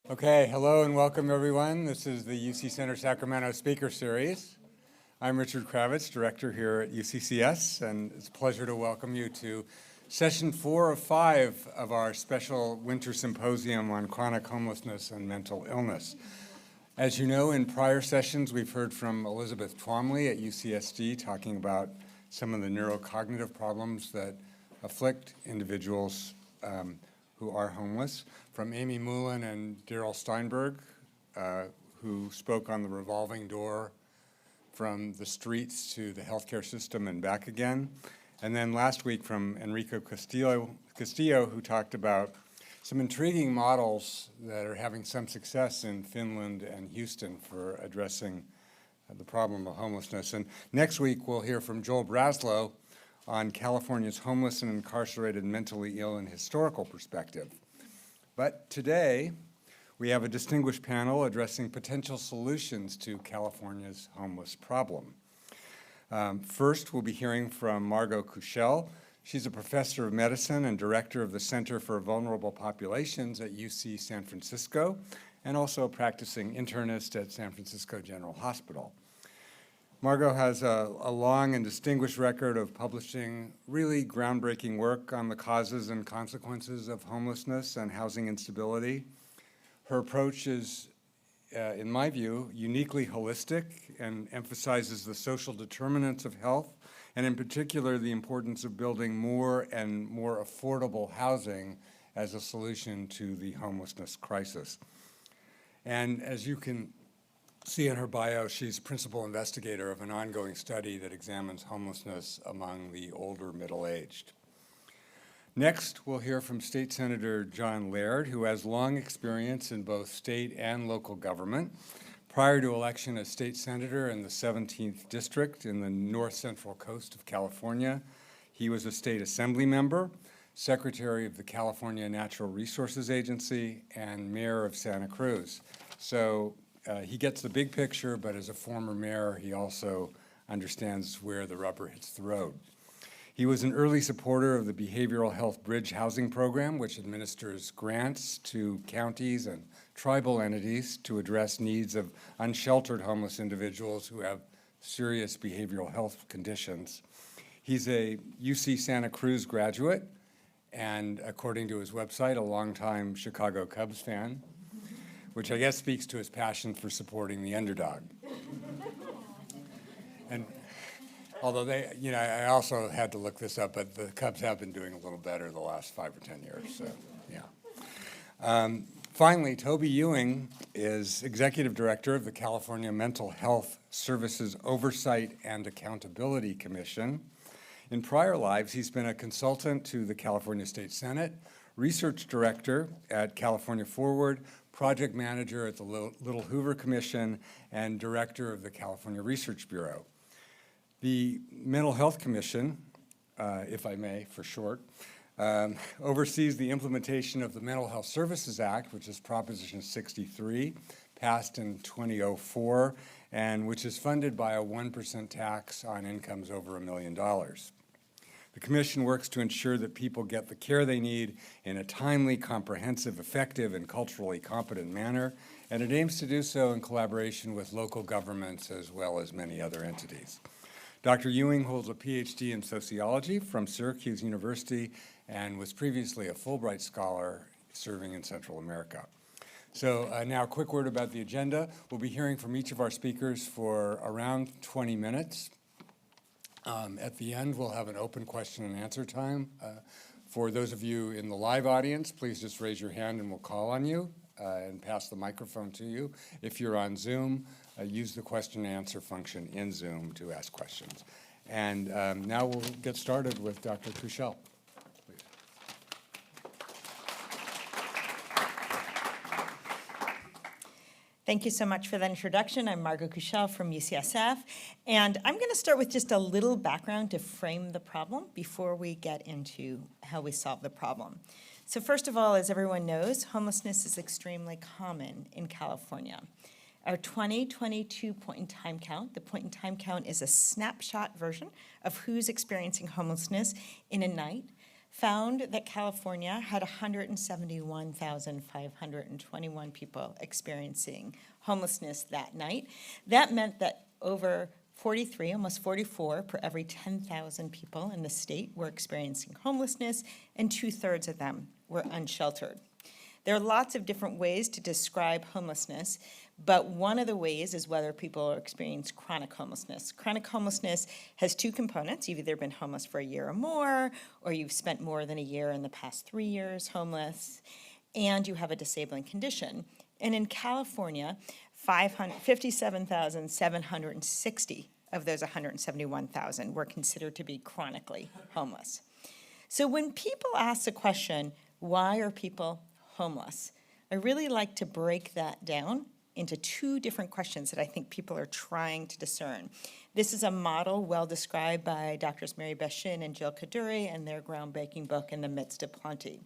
Okay, hello and welcome everyone. This is the UC Center Sacramento Speaker Series. I'm Richard Kravitz, Director here at UCCS, and it's a pleasure to welcome you to session 4 of 5 of our special winter symposium on chronic homelessness and mental illness. As you know, in prior sessions, we've heard from Elizabeth Twomley at UCSD talking about some of the neurocognitive problems that afflict individuals who are homeless, from Amy Moulin and Daryl Steinberg, who spoke on the revolving door from the streets to the healthcare system and back again. And then last week from Enrico Castillo, who talked about some intriguing models that are having some success in Finland and Houston for addressing the problem of homelessness. And next week we'll hear from Joel Braslow on California's homeless and incarcerated mentally ill and historical perspective. But today, we have a distinguished panel addressing potential solutions to California's homeless problem. First, we'll be hearing from Margot Kuchel. She's a professor of medicine and director of the Center for Vulnerable Populations at UC San Francisco, and also a practicing internist at San Francisco General Hospital. Margot has a long and distinguished record of publishing really groundbreaking work on the causes and consequences of homelessness and housing instability. Her approach is, in my view, uniquely holistic and emphasizes the social determinants of health, and in particular, the importance of building more and more affordable housing as a solution to the homelessness crisis. And as you can see in her bio, she's principal investigator of an ongoing study that examines homelessness among the older middle-aged. Next, we'll hear from State Senator John Laird, who has long experience in both state and local government. Prior to election as state senator in the 17th District in the north central coast of California, he was a state assembly member, secretary of the California Natural Resources Agency, and mayor of Santa Cruz. So he gets the big picture, but as a former mayor, he also understands where the rubber hits the road. He was an early supporter of the Behavioral Health Bridge Housing Program, which administers grants to counties and tribal entities to address needs of unsheltered homeless individuals who have serious behavioral health conditions. He's a UC Santa Cruz graduate, and according to his website, a longtime Chicago Cubs fan, which I guess speaks to his passion for supporting the underdog. And although I also had to look this up, but the Cubs have been doing a little better the last 5 or 10 years, so yeah. Finally, Toby Ewing is Executive Director of the California Mental Health Services Oversight and Accountability Commission. In prior lives, he's been a consultant to the California State Senate, Research Director at California Forward, Project Manager at the Little Hoover Commission, and Director of the California Research Bureau. The Mental Health Commission, if I may for short, oversees the implementation of the Mental Health Services Act, which is Proposition 63, passed in 2004, and which is funded by a 1% tax on incomes over $1 million. The Commission works to ensure that people get the care they need in a timely, comprehensive, effective, and culturally competent manner, and it aims to do so in collaboration with local governments as well as many other entities. Dr. Ewing holds a PhD in sociology from Syracuse University and was previously a Fulbright Scholar serving in Central America. So now a quick word about the agenda. We'll be hearing from each of our speakers for around 20 minutes. At the end, we'll have an open question and answer time. For those of you in the live audience, please just raise your hand and we'll call on you and pass the microphone to you. If you're on Zoom, use the question and answer function in Zoom to ask questions. And now we'll get started with Dr. Kuchel. Thank you so much for that introduction. I'm Margot Kuchel from UCSF, and I'm going to start with just a little background to frame the problem before we get into how we solve the problem. So first of all, as everyone knows, homelessness is extremely common in California. Our 2022 point-in-time count, the point-in-time count is a snapshot version of who's experiencing homelessness in a night, found that California had 171,521 people experiencing homelessness that night. That meant that over 43, almost 44 per every 10,000 people in the state were experiencing homelessness, and 2/3 of them were unsheltered. There are lots of different ways to describe homelessness, but one of the ways is whether people experience chronic homelessness. Chronic homelessness has two components. You've either been homeless for a year or more, or you've spent more than a year in the past 3 years homeless, and you have a disabling condition. And in California, 57,760 of those 171,000 were considered to be chronically homeless. So when people ask the question, why are people homeless? I really like to break that down into two different questions that I think people are trying to discern. This is a model well described by Drs. Mary Beth Shin and Jill Kaduri in their groundbreaking book, In the Midst of Plenty.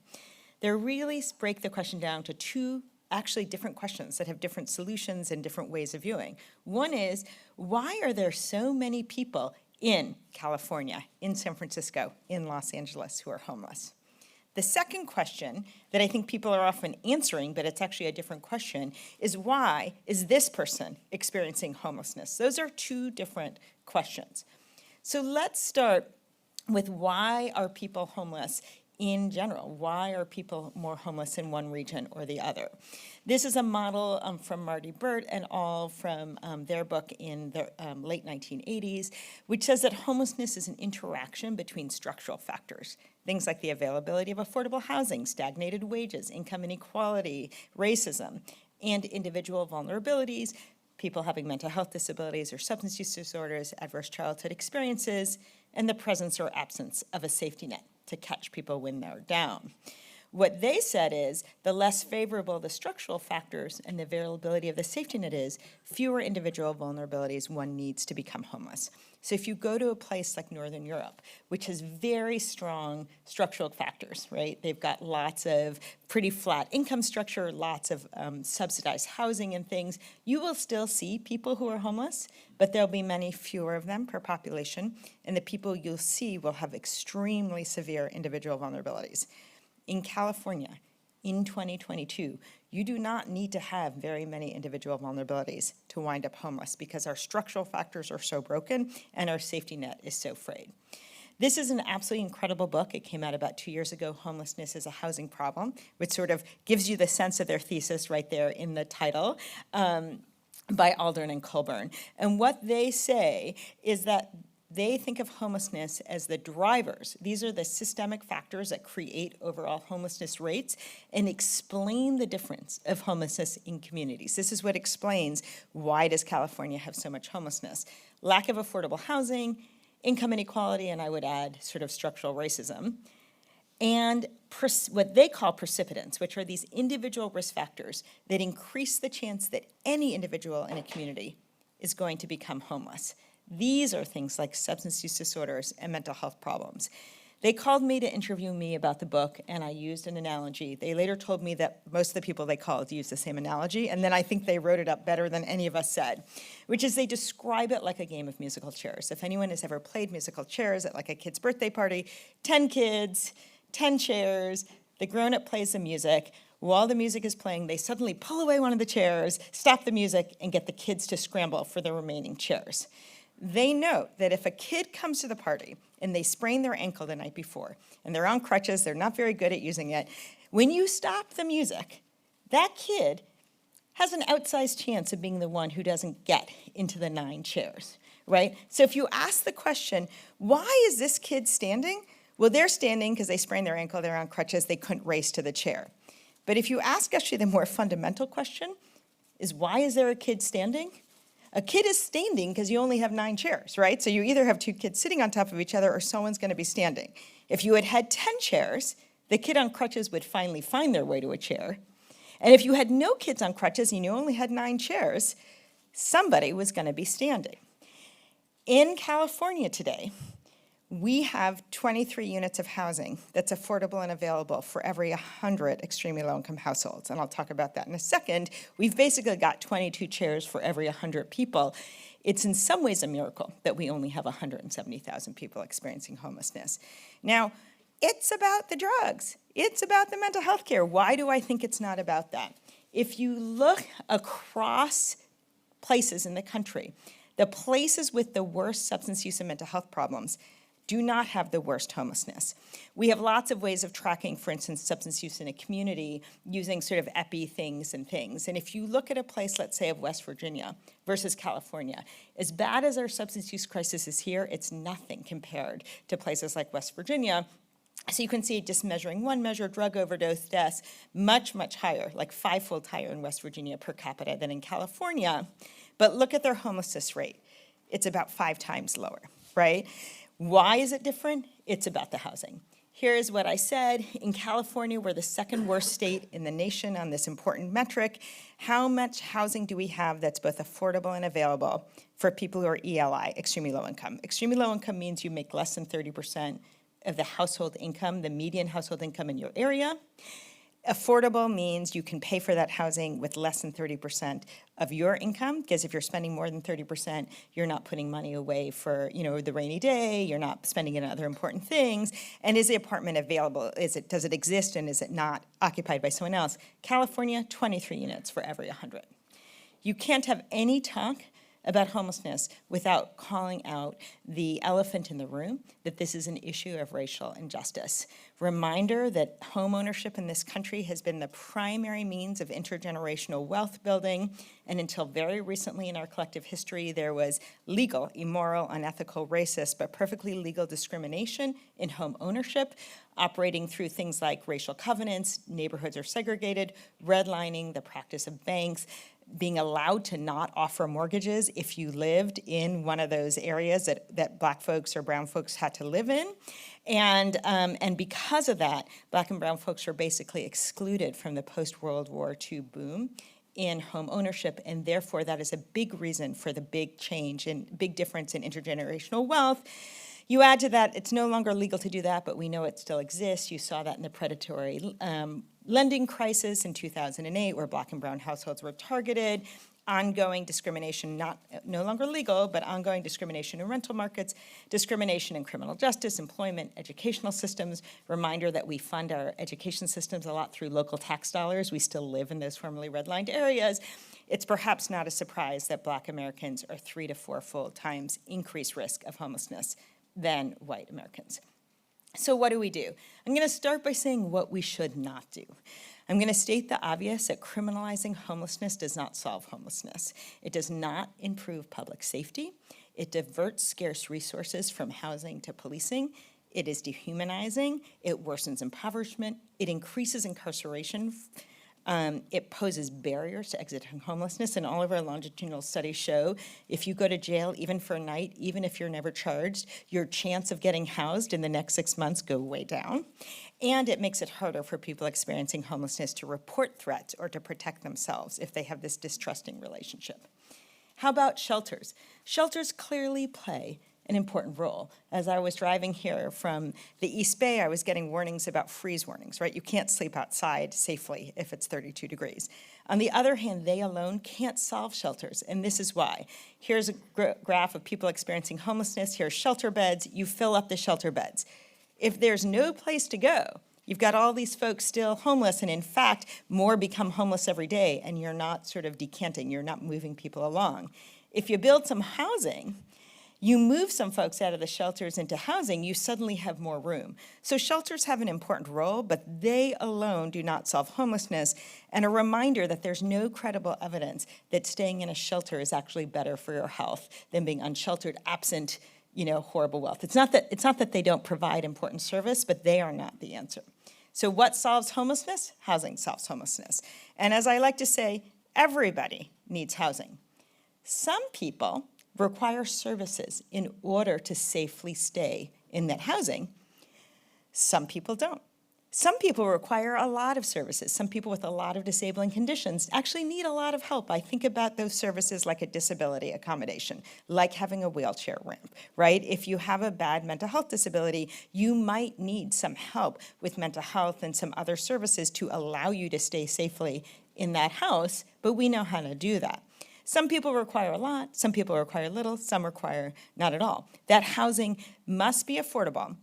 They really break the question down to two actually different questions that have different solutions and different ways of viewing. One is, why are there so many people in California, in San Francisco, in Los Angeles who are homeless? The second question that I think people are often answering, but it's actually a different question, is why is this person experiencing homelessness? Those are two different questions. So let's start with, why are people homeless in general? Why are people more homeless in one region or the other? This is a model from Marty Burt and all from their book in the late 1980s, which says that homelessness is an interaction between structural factors, things like the availability of affordable housing, stagnated wages, income inequality, racism, and individual vulnerabilities, people having mental health disabilities or substance use disorders, adverse childhood experiences, and the presence or absence of a safety net to catch people when they're down. What they said is, the less favorable the structural factors and the availability of the safety net is, fewer individual vulnerabilities one needs to become homeless. So if you go to a place like Northern Europe, which has very strong structural factors, right? They've got lots of pretty flat income structure, lots of subsidized housing and things. You will still see people who are homeless, but there'll be many fewer of them per population, and the people you'll see will have extremely severe individual vulnerabilities. In California, in 2022, you do not need to have very many individual vulnerabilities to wind up homeless, because our structural factors are so broken and our safety net is so frayed. This is an absolutely incredible book. It came out about 2 years ago, Homelessness is a Housing Problem, which sort of gives you the sense of their thesis right there in the title, by Aldern and Colburn. And what they say is that they think of homelessness as the drivers. These are the systemic factors that create overall homelessness rates and explain the difference of homelessness in communities. This is what explains, why does California have so much homelessness? Lack of affordable housing, income inequality, and I would add sort of structural racism, and what they call precipitants, which are these individual risk factors that increase the chance that any individual in a community is going to become homeless. These are things like substance use disorders and mental health problems. They called me to interview me about the book, and I used an analogy. They later told me that most of the people they called used the same analogy, and then I think they wrote it up better than any of us said, which is they describe it like a game of musical chairs. If anyone has ever played musical chairs at like a kid's birthday party, 10 kids, 10 chairs, the grown-up plays the music. While the music is playing, they suddenly pull away one of the chairs, stop the music, and get the kids to scramble for the remaining chairs. They note that if a kid comes to the party and they sprain their ankle the night before, and they're on crutches, they're not very good at using it, when you stop the music, that kid has an outsized chance of being the one who doesn't get into the 9 chairs, right? So if you ask the question, why is this kid standing? Well, they're standing because they sprained their ankle, they're on crutches, they couldn't race to the chair. But if you ask actually the more fundamental question, is why is there a kid standing? A kid is standing because you only have 9 chairs, right? So you either have 2 kids sitting on top of each other or someone's going to be standing. If you had 10 chairs, the kid on crutches would finally find their way to a chair. And if you had no kids on crutches and you only had 9 chairs, somebody was going to be standing. In California today, we have 23 units of housing that's affordable and available for every 100 extremely low-income households, and I'll talk about that in a second. We've basically got 22 chairs for every 100 people. It's in some ways a miracle that we only have 170,000 people experiencing homelessness. Now, It's about the drugs. It's about the mental health care. Why do I think it's not about that? If you look across places in the country, the places with the worst substance use and mental health problems do not have the worst homelessness. We have lots of ways of tracking, for instance, substance use in a community using sort of epi things. And if you look at a place, let's say, of West Virginia versus California, as bad as our substance use crisis is here, it's nothing compared to places like West Virginia. So you can see just measuring one measure, drug overdose deaths, much, much higher, like 5-fold higher in West Virginia per capita than in California. But look at their homelessness rate. It's about 5 times lower, right? Why is it different? It's about the housing. Here's what I said. In California, we're the second worst state in the nation on this important metric. How much housing do we have that's both affordable and available for people who are ELI, extremely low income? Extremely low income means you make less than 30% of the household income, the median household income in your area. Affordable means you can pay for that housing with less than 30% of your income, because if you're spending more than 30%, you're not putting money away for, the rainy day, you're not spending it on other important things. And is the apartment available? Does it exist, and is it not occupied by someone else? California, 23 units for every 100. You can't have any talk about homelessness without calling out the elephant in the room, that this is an issue of racial injustice. Reminder that home ownership in this country has been the primary means of intergenerational wealth building, and until very recently in our collective history, there was legal, immoral, unethical, racist, but perfectly legal discrimination in home ownership, operating through things like racial covenants, neighborhoods are segregated, redlining, the practice of banks, being allowed to not offer mortgages if you lived in one of those areas that Black folks or brown folks had to live in. And because of that, Black and brown folks are basically excluded from the post-World War II boom in home ownership, and therefore that is a big reason for the big change and big difference in intergenerational wealth. You add to that, it's no longer legal to do that, but we know it still exists. You saw that in the predatory lending crisis in 2008, where Black and brown households were targeted. Ongoing discrimination, no longer legal, but ongoing discrimination in rental markets, discrimination in criminal justice, employment, educational systems. Reminder that we fund our education systems a lot through local tax dollars. We still live in those formerly redlined areas. It's perhaps not a surprise that Black Americans are 3 to 4-fold times increased risk of homelessness than white Americans. So what do we do? I'm going to start by saying what we should not do. I'm going to state the obvious that criminalizing homelessness does not solve homelessness. It does not improve public safety. It diverts scarce resources from housing to policing. It is dehumanizing. It worsens impoverishment. It increases incarceration. It poses barriers to exiting homelessness, and all of our longitudinal studies show if you go to jail, even for a night, even if you're never charged, your chance of getting housed in the next 6 months go way down. And it makes it harder for people experiencing homelessness to report threats or to protect themselves if they have this distrusting relationship. How about shelters? Shelters clearly play an important role. As I was driving here from the East Bay, I was getting warnings about freeze warnings, right? You can't sleep outside safely if it's 32 degrees. On the other hand, they alone can't solve shelters, and this is why. Here's a graph of people experiencing homelessness. Here's shelter beds. You fill up the shelter beds. If there's no place to go, you've got all these folks still homeless, and in fact, more become homeless every day, and you're not sort of decanting, you're not moving people along. If you build some housing, you move some folks out of the shelters into housing, you suddenly have more room. So shelters have an important role, but they alone do not solve homelessness. And a reminder that there's no credible evidence that staying in a shelter is actually better for your health than being unsheltered, absent, horrible wealth. It's not that they don't provide important service, but they are not the answer. So what solves homelessness? Housing solves homelessness. And as I like to say, everybody needs housing. Some people require services in order to safely stay in that housing. Some people don't. Some people require a lot of services. Some people with a lot of disabling conditions actually need a lot of help. I think about those services like a disability accommodation, like having a wheelchair ramp, right? If you have a bad mental health disability, you might need some help with mental health and some other services to allow you to stay safely in that house, but we know how to do that. Some people require a lot, some people require little, some require not at all. That housing must be affordable.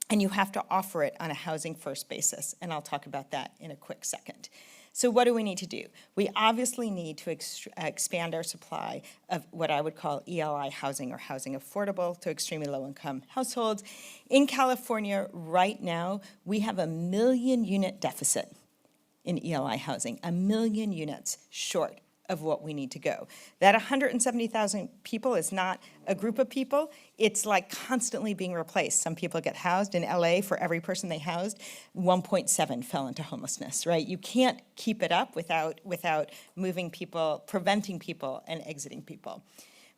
and you have to offer it on a housing first basis, and I'll talk about that in a quick second. So what do we need to do? We obviously need to expand our supply of what I would call ELI housing, or housing affordable to extremely low income households. In California right now, we have a 1 million unit deficit in ELI housing, 1 million units short of what we need to go. That 170,000 people is not a group of people. It's like constantly being replaced. Some people get housed in LA. For every person they housed, 1.7 fell into homelessness, right? You can't keep it up without moving people, preventing people, and exiting people.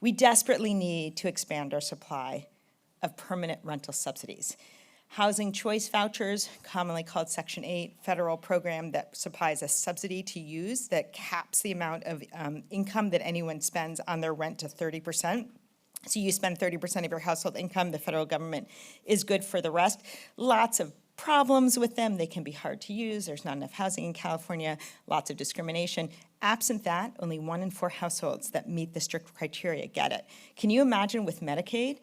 We desperately need to expand our supply of permanent rental subsidies. Housing choice vouchers, commonly called Section 8, federal program that supplies a subsidy to use that caps the amount of income that anyone spends on their rent to 30%. So you spend 30% of your household income, the federal government is good for the rest. Lots of problems with them. They can be hard to use. There's not enough housing in California, lots of discrimination. Absent that, only 1 in 4 households that meet the strict criteria get it. Can you imagine with Medicaid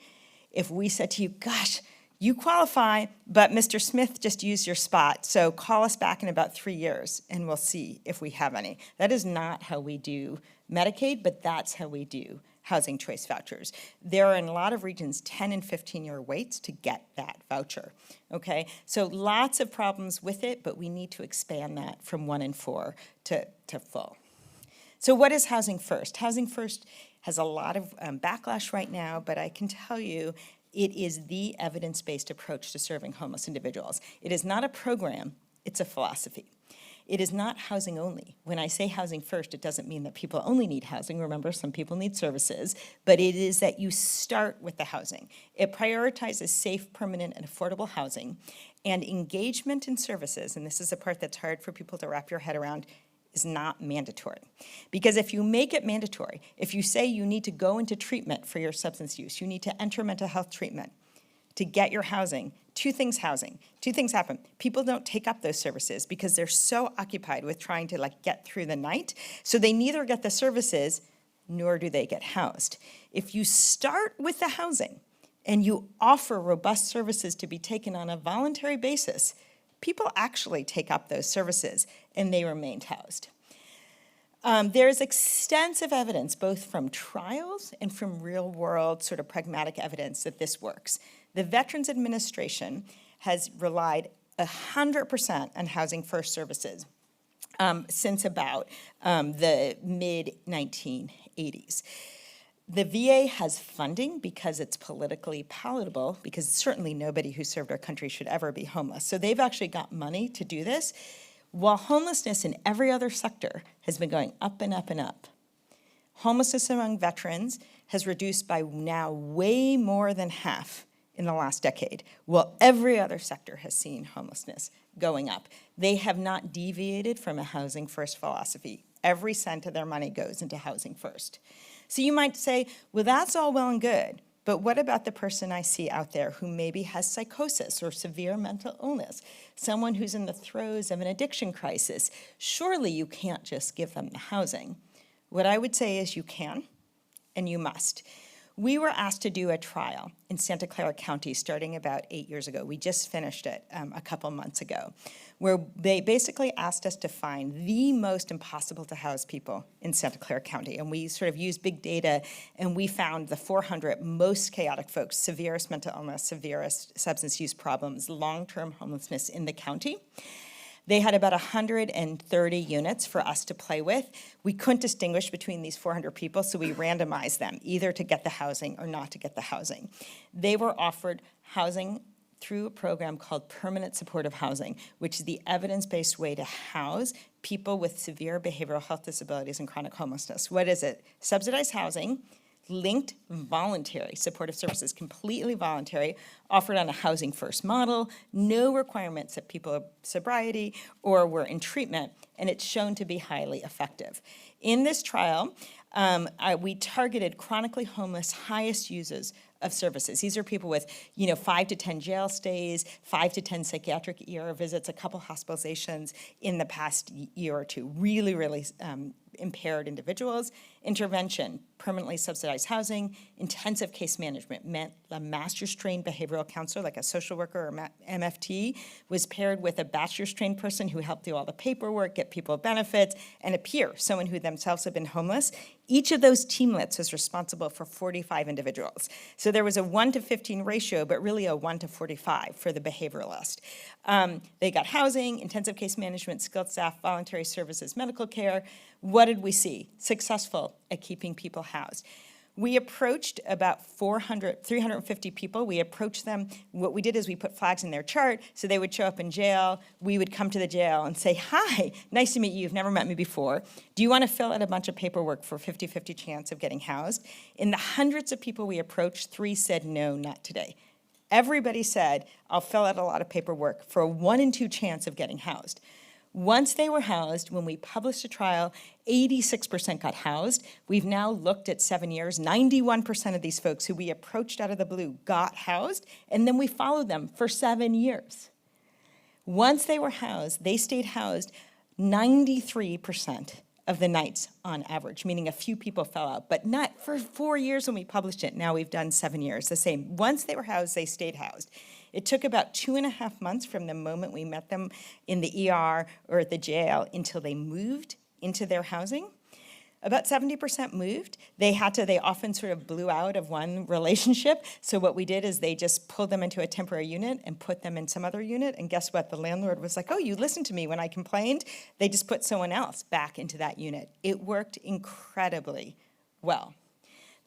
if we said to you, gosh, you qualify, but Mr. Smith just used your spot, so call us back in about 3 years and we'll see if we have any. That is not how we do Medicaid, but that's how we do housing choice vouchers. There are in a lot of regions 10 and 15-year waits to get that voucher, okay? So lots of problems with it, but we need to expand that from 1 in 4 to full. So what is Housing First? Housing First has a lot of backlash right now, but I can tell you it is the evidence-based approach to serving homeless individuals. It is not a program, it's a philosophy. It is not housing only. When I say housing first, it doesn't mean that people only need housing. Remember, some people need services, but it is that you start with the housing. It prioritizes safe, permanent, and affordable housing, and engagement in services, and this is the part that's hard for people to wrap your head around, is not mandatory. Because if you make it mandatory, if you say you need to go into treatment for your substance use, you need to enter mental health treatment to get your housing, two things happen. People don't take up those services because they're so occupied with trying to get through the night, so they neither get the services nor do they get housed. If you start with the housing and you offer robust services to be taken on a voluntary basis, people actually take up those services and they remain housed. There's extensive evidence, both from trials and from real-world sort of pragmatic evidence, that this works. The Veterans Administration has relied 100% on Housing First services since about the mid-1980s. The VA has funding because it's politically palatable, because certainly nobody who served our country should ever be homeless. So they've actually got money to do this, while homelessness in every other sector has been going up and up and up. Homelessness among veterans has reduced by now way more than half in the last decade, while every other sector has seen homelessness going up. They have not deviated from a housing first philosophy. Every cent of their money goes into housing first. So you might say, well, that's all well and good, but what about the person I see out there who maybe has psychosis or severe mental illness, someone who's in the throes of an addiction crisis? Surely you can't just give them the housing. What I would say is you can, and you must. We were asked to do a trial in Santa Clara County starting about 8 years ago. We just finished it a couple months ago, where they basically asked us to find the most impossible to house people in Santa Clara County. And we sort of used big data, and we found the 400 most chaotic folks, severest mental illness, severest substance use problems, long-term homelessness in the county. They had about 130 units for us to play with. We couldn't distinguish between these 400 people, so we randomized them, either to get the housing or not to get the housing. They were offered housing through a program called Permanent Supportive Housing, which is the evidence-based way to house people with severe behavioral health disabilities and chronic homelessness. What is it? Subsidized housing, linked voluntary supportive services, completely voluntary, offered on a housing first model, no requirements that people have sobriety or were in treatment, and it's shown to be highly effective. In this trial, we targeted chronically homeless highest users of services. These are people with 5 to 10 jail stays, 5 to 10 psychiatric ER visits, a couple hospitalizations in the past year or two. Really, really impaired individuals. Intervention, permanently subsidized housing. Intensive case management meant a master's trained behavioral counselor, like a social worker or MFT, was paired with a bachelor's trained person who helped do all the paperwork, get people benefits, and a peer, someone who themselves had been homeless. Each of those teamlets was responsible for 45 individuals. So there was a 1 to 15 ratio, but really a 1 to 45 for the behavioralist. They got housing, intensive case management, skilled staff, voluntary services, medical care. What did we see? Successful at keeping people housed. We approached about 350 people. We approached them. What we did is we put flags in their chart, so they would show up in jail. We would come to the jail and say, hi, nice to meet you. You've never met me before. Do you want to fill out a bunch of paperwork for 50-50 chance of getting housed? In the hundreds of people we approached, 3 said, no, not today. Everybody said, I'll fill out a lot of paperwork for a 1 in 2 chance of getting housed. Once they were housed, when we published a trial, 86% got housed. We've now looked at 7 years. 91% of these folks who we approached out of the blue got housed, and then we followed them for 7 years. Once they were housed, they stayed housed 93% of the nights on average, meaning a few people fell out, but not for 4 years when we published it. Now we've done 7 years, the same. Once they were housed, they stayed housed. It took about 2.5 months from the moment we met them in the ER or at the jail until they moved into their housing. About 70% moved. They often sort of blew out of one relationship. So what we did is they just pulled them into a temporary unit and put them in some other unit. And guess what? The landlord was like, oh, you listened to me when I complained. They just put someone else back into that unit. It worked incredibly well.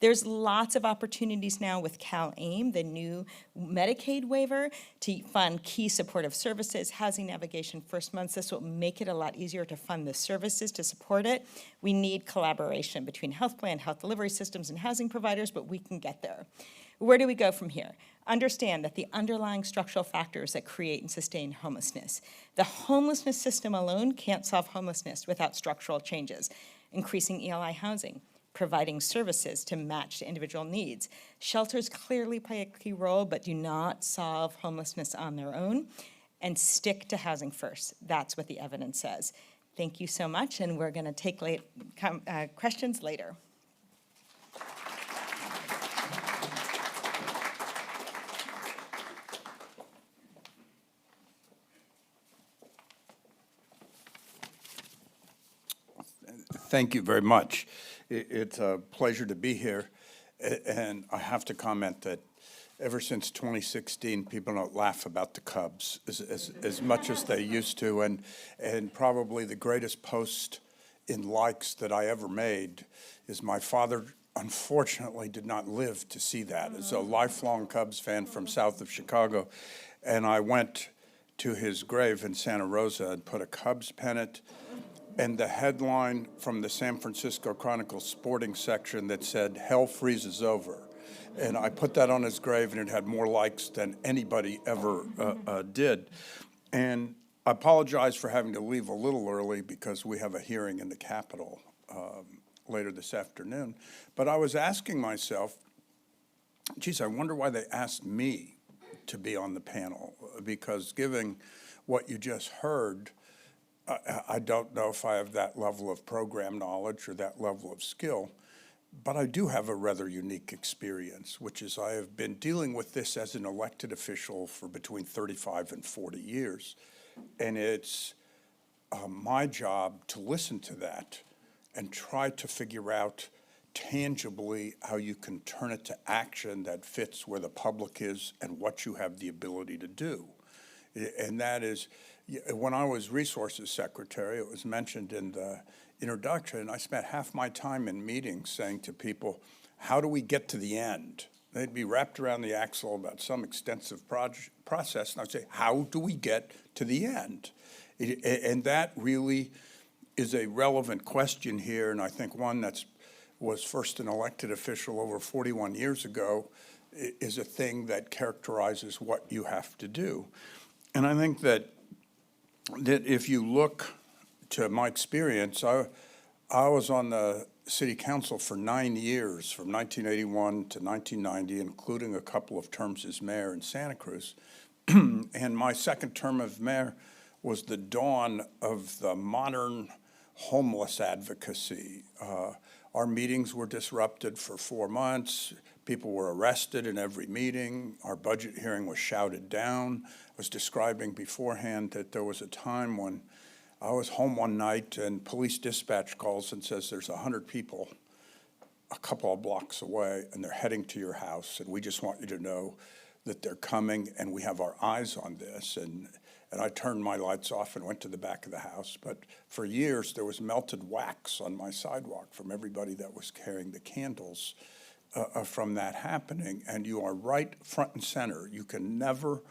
There's lots of opportunities now with CalAIM, the new Medicaid waiver, to fund key supportive services, housing navigation, first months. This will make it a lot easier to fund the services to support it. We need collaboration between health plan, health delivery systems, and housing providers, but we can get there. Where do we go from here? Understand that the underlying structural factors that create and sustain homelessness. The homelessness system alone can't solve homelessness without structural changes. Increasing ELI housing, providing services to match to individual needs. Shelters clearly play a key role, but do not solve homelessness on their own. And stick to housing first. That's what the evidence says. Thank you so much, and we're going to take questions later. Thank you very much. It's a pleasure to be here, and I have to comment that ever since 2016, people don't laugh about the Cubs as much as they used to, and probably the greatest post in likes that I ever made is my father unfortunately did not live to see that. As a lifelong Cubs fan from south of Chicago, and I went to his grave in Santa Rosa and put a Cubs pennant and the headline from the San Francisco Chronicle sporting section that said, "Hell freezes over." And I put that on his grave, and it had more likes than anybody ever did. And I apologize for having to leave a little early because we have a hearing in the Capitol later this afternoon. But I was asking myself, geez, I wonder why they asked me to be on the panel, because given what you just heard, I don't know if I have that level of program knowledge or that level of skill, but I do have a rather unique experience, which is I have been dealing with this as an elected official for between 35 and 40 years. And it's my job to listen to that and try to figure out tangibly how you can turn it to action that fits where the public is and what you have the ability to do. And that is, when I was resources secretary, it was mentioned in the introduction, I spent half my time in meetings saying to people, how do we get to the end? They'd be wrapped around the axle about some extensive process, and I'd say, how do we get to the end? And that really is a relevant question here, and I think one that was first an elected official over 41 years ago is a thing that characterizes what you have to do. And I think that if you look to my experience, I was on the city council for 9 years, from 1981 to 1990, including a couple of terms as mayor in Santa Cruz. And my second term of mayor was the dawn of the modern homeless advocacy. Our meetings were disrupted for 4 months. People were arrested in every meeting. Our budget hearing was shouted down. I was describing beforehand that there was a time when I was home one night and police dispatch calls and says there's 100 people a couple of blocks away and they're heading to your house, and we just want you to know that they're coming and we have our eyes on this. And I turned my lights off and went to the back of the house. But for years, there was melted wax on my sidewalk from everybody that was carrying the candles from that happening. And you are right front and center. You can never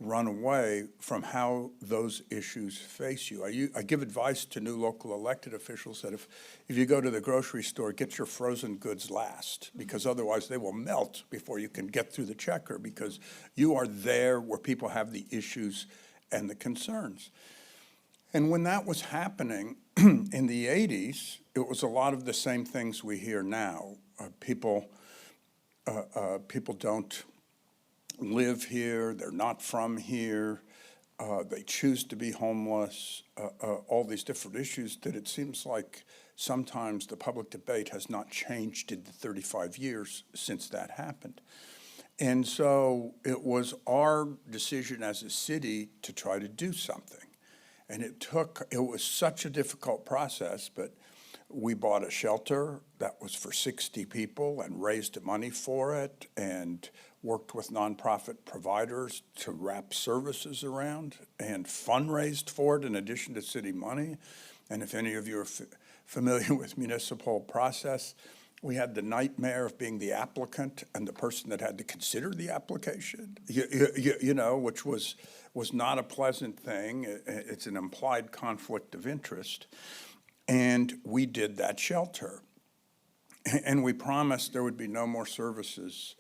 run away from how those issues face you. I give advice to new local elected officials that if you go to the grocery store, get your frozen goods last, because otherwise they will melt before you can get through the checker, because you are there where people have the issues and the concerns. And when that was happening in the 80s, it was a lot of the same things we hear now. People don't live here, they're not from here, they choose to be homeless, all these different issues that it seems like sometimes the public debate has not changed in the 35 years since that happened. And so it was our decision as a city to try to do something. And it was such a difficult process, but we bought a shelter that was for 60 people and raised money for it and worked with nonprofit providers to wrap services around and fundraised for it in addition to city money. And if any of you are familiar with municipal process, we had the nightmare of being the applicant and the person that had to consider the application, you know, which was not a pleasant thing. It's an implied conflict of interest. And we did that shelter. And we promised there would be no more services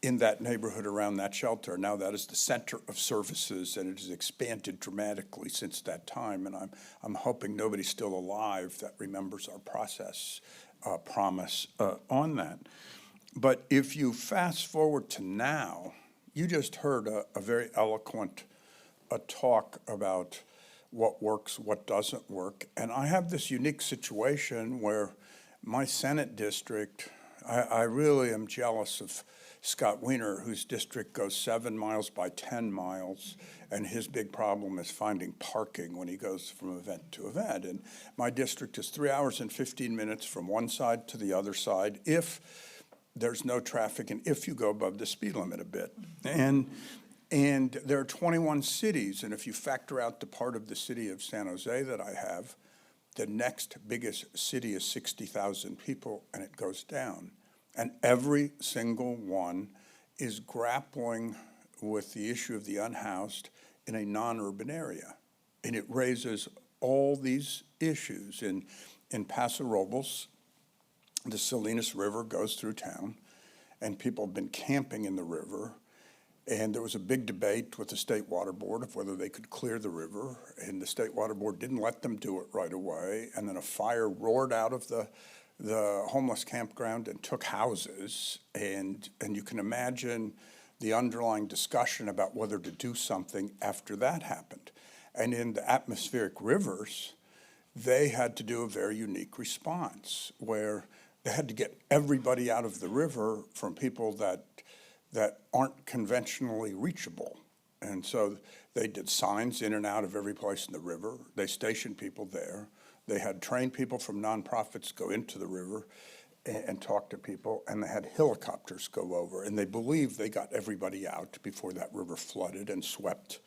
in that neighborhood around that shelter. Now that is the center of services, and it has expanded dramatically since that time. And I'm hoping nobody's still alive that remembers our promise on that. But if you fast forward to now, you just heard a very eloquent talk about what works, what doesn't work. And I have this unique situation where my Senate district, I really am jealous of Scott Wiener, whose district goes 7 miles by 10 miles, and his big problem is finding parking when he goes from event to event. And my district is 3 hours and 15 minutes from one side to the other side if there's no traffic and if you go above the speed limit a bit. And there are 21 cities, and if you factor out the part of the city of San Jose that I have, the next biggest city is 60,000 people, and it goes down. And every single one is grappling with the issue of the unhoused in a non-urban area. And it raises all these issues. In Paso Robles, the Salinas River goes through town, and people have been camping in the river. And there was a big debate with the State Water Board of whether they could clear the river, and the State Water Board didn't let them do it right away. And then a fire roared out of the homeless campground and took houses. And you can imagine the underlying discussion about whether to do something after that happened. And in the atmospheric rivers, they had to do a very unique response where they had to get everybody out of the river from people that aren't conventionally reachable. And so they did signs in and out of every place in the river. They stationed people there. They had trained people from nonprofits go into the river and talk to people, and they had helicopters go over, and they believed they got everybody out before that river flooded and swept.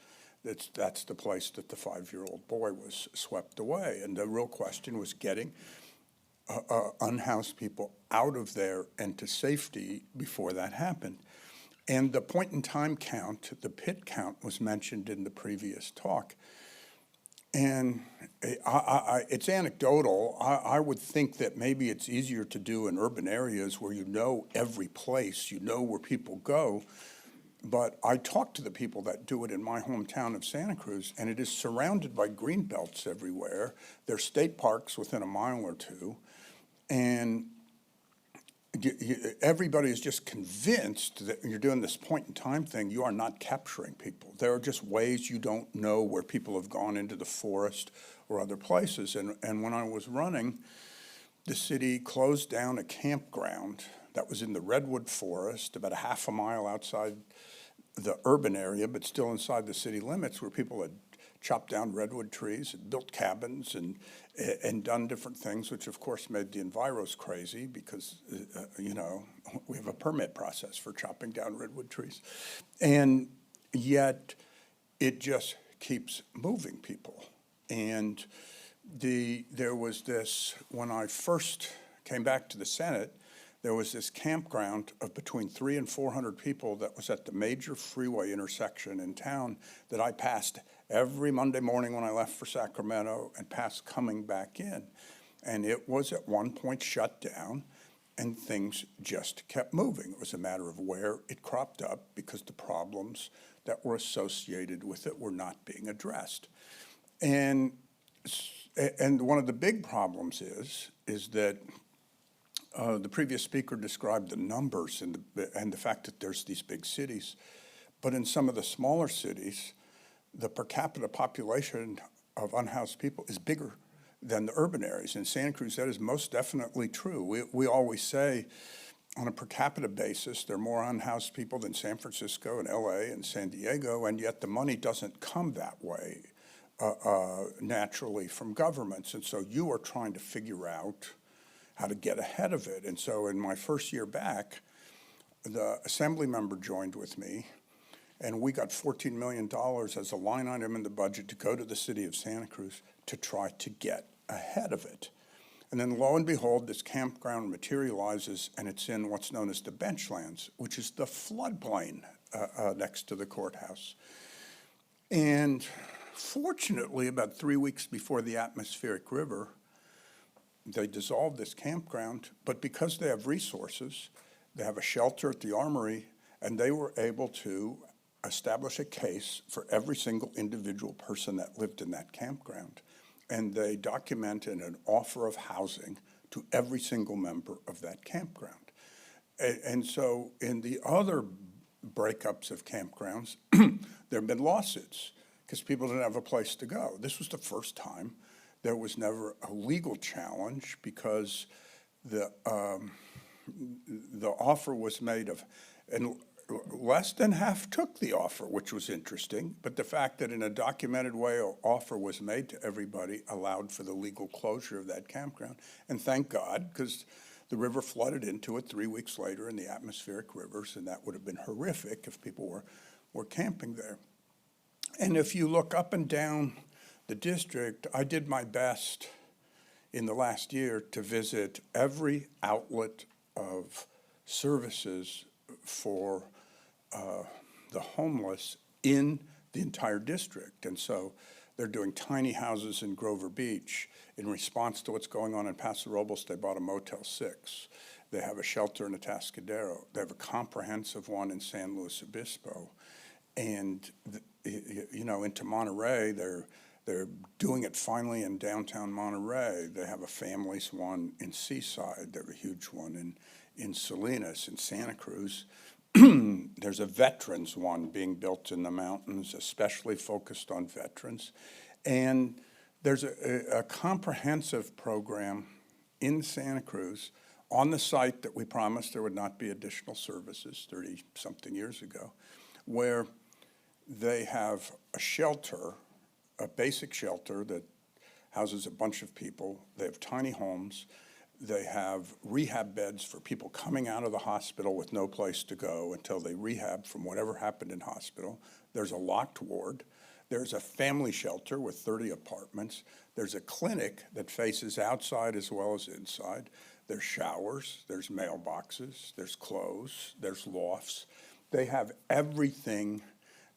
That's the place that the 5-year-old boy was swept away. And the real question was getting unhoused people out of there and to safety before that happened. And the point-in-time count, the pit count, was mentioned in the previous talk. And it's anecdotal. I would think that maybe it's easier to do in urban areas where you know every place, you know where people go. But I talk to the people that do it in my hometown of Santa Cruz, and it is surrounded by green belts everywhere. There's state parks within a mile or two. And everybody is just convinced that you're doing this point in time thing. You are not capturing people. There are just ways you don't know where people have gone into the forest or other places. And when I was running, the city closed down a campground that was in the redwood forest, about a half a mile outside the urban area, but still inside the city limits, where people had chopped down redwood trees and built cabins and done different things, which of course made the enviros crazy because, we have a permit process for chopping down redwood trees. And yet it just keeps moving people. And there was this, when I first came back to the Senate, there was this campground of between 300 and 400 people that was at the major freeway intersection in town that I passed every Monday morning when I left for Sacramento and passed coming back in. And it was at one point shut down, and things just kept moving. It was a matter of where it cropped up because the problems that were associated with it were not being addressed. And one of the big problems is that the previous speaker described the numbers and the fact that there's these big cities. But in some of the smaller cities, the per capita population of unhoused people is bigger than the urban areas. In Santa Cruz, that is most definitely true. We always say on a per capita basis, there are more unhoused people than San Francisco and LA and San Diego, and yet the money doesn't come that way naturally from governments. And so you are trying to figure out how to get ahead of it. And so in my first year back, the assembly member joined with me, and we got $14 million as a line item in the budget to go to the city of Santa Cruz to try to get ahead of it. And then lo and behold, this campground materializes, and it's in what's known as the Benchlands, which is the floodplain next to the courthouse. And fortunately, about 3 weeks before the atmospheric river, they dissolved this campground, but because they have resources, they have a shelter at the Armory, and they were able to establish a case for every single individual person that lived in that campground. And they documented an offer of housing to every single member of that campground. And so in the other breakups of campgrounds, there have been lawsuits because people didn't have a place to go. This was the first time there was never a legal challenge because the offer was made of, and less than half took the offer, which was interesting. But the fact that in a documented way an offer was made to everybody allowed for the legal closure of that campground. And thank God, because the river flooded into it 3 weeks later in the atmospheric rivers, and that would have been horrific if people were camping there. And if you look up and down the district, I did my best in the last year to visit every outlet of services for the homeless in the entire district. And so they're doing tiny houses in Grover Beach. In response to what's going on in Paso Robles, they bought a Motel 6. They have a shelter in Atascadero. They have a comprehensive one in San Luis Obispo. And, into Monterey, they're doing it finally in downtown Monterey. They have a families one in Seaside. They have a huge one in Salinas, in Santa Cruz. There's a veterans one being built in the mountains, especially focused on veterans. And there's a comprehensive program in Santa Cruz on the site that we promised there would not be additional services 30-something years ago, where they have a shelter, a basic shelter that houses a bunch of people. They have tiny homes. They have rehab beds for people coming out of the hospital with no place to go until they rehab from whatever happened in hospital. There's a locked ward. There's a family shelter with 30 apartments. There's a clinic that faces outside as well as inside. There's showers, there's mailboxes, there's clothes, there's lofts. They have everything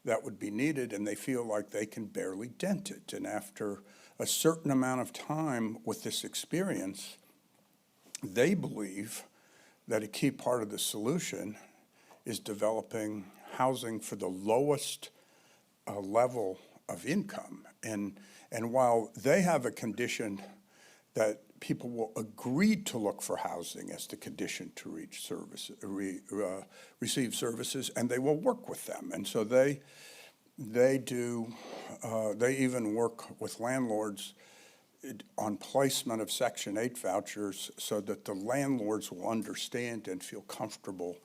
that would be needed, and they feel like they can barely dent it. And after a certain amount of time with this experience, they believe that a key part of the solution is developing housing for the lowest level of income. And while they have a condition that people will agree to look for housing as the condition to reach service, receive services, and they will work with them. And so they even work with landlords on placement of Section 8 vouchers so that the landlords will understand and feel comfortable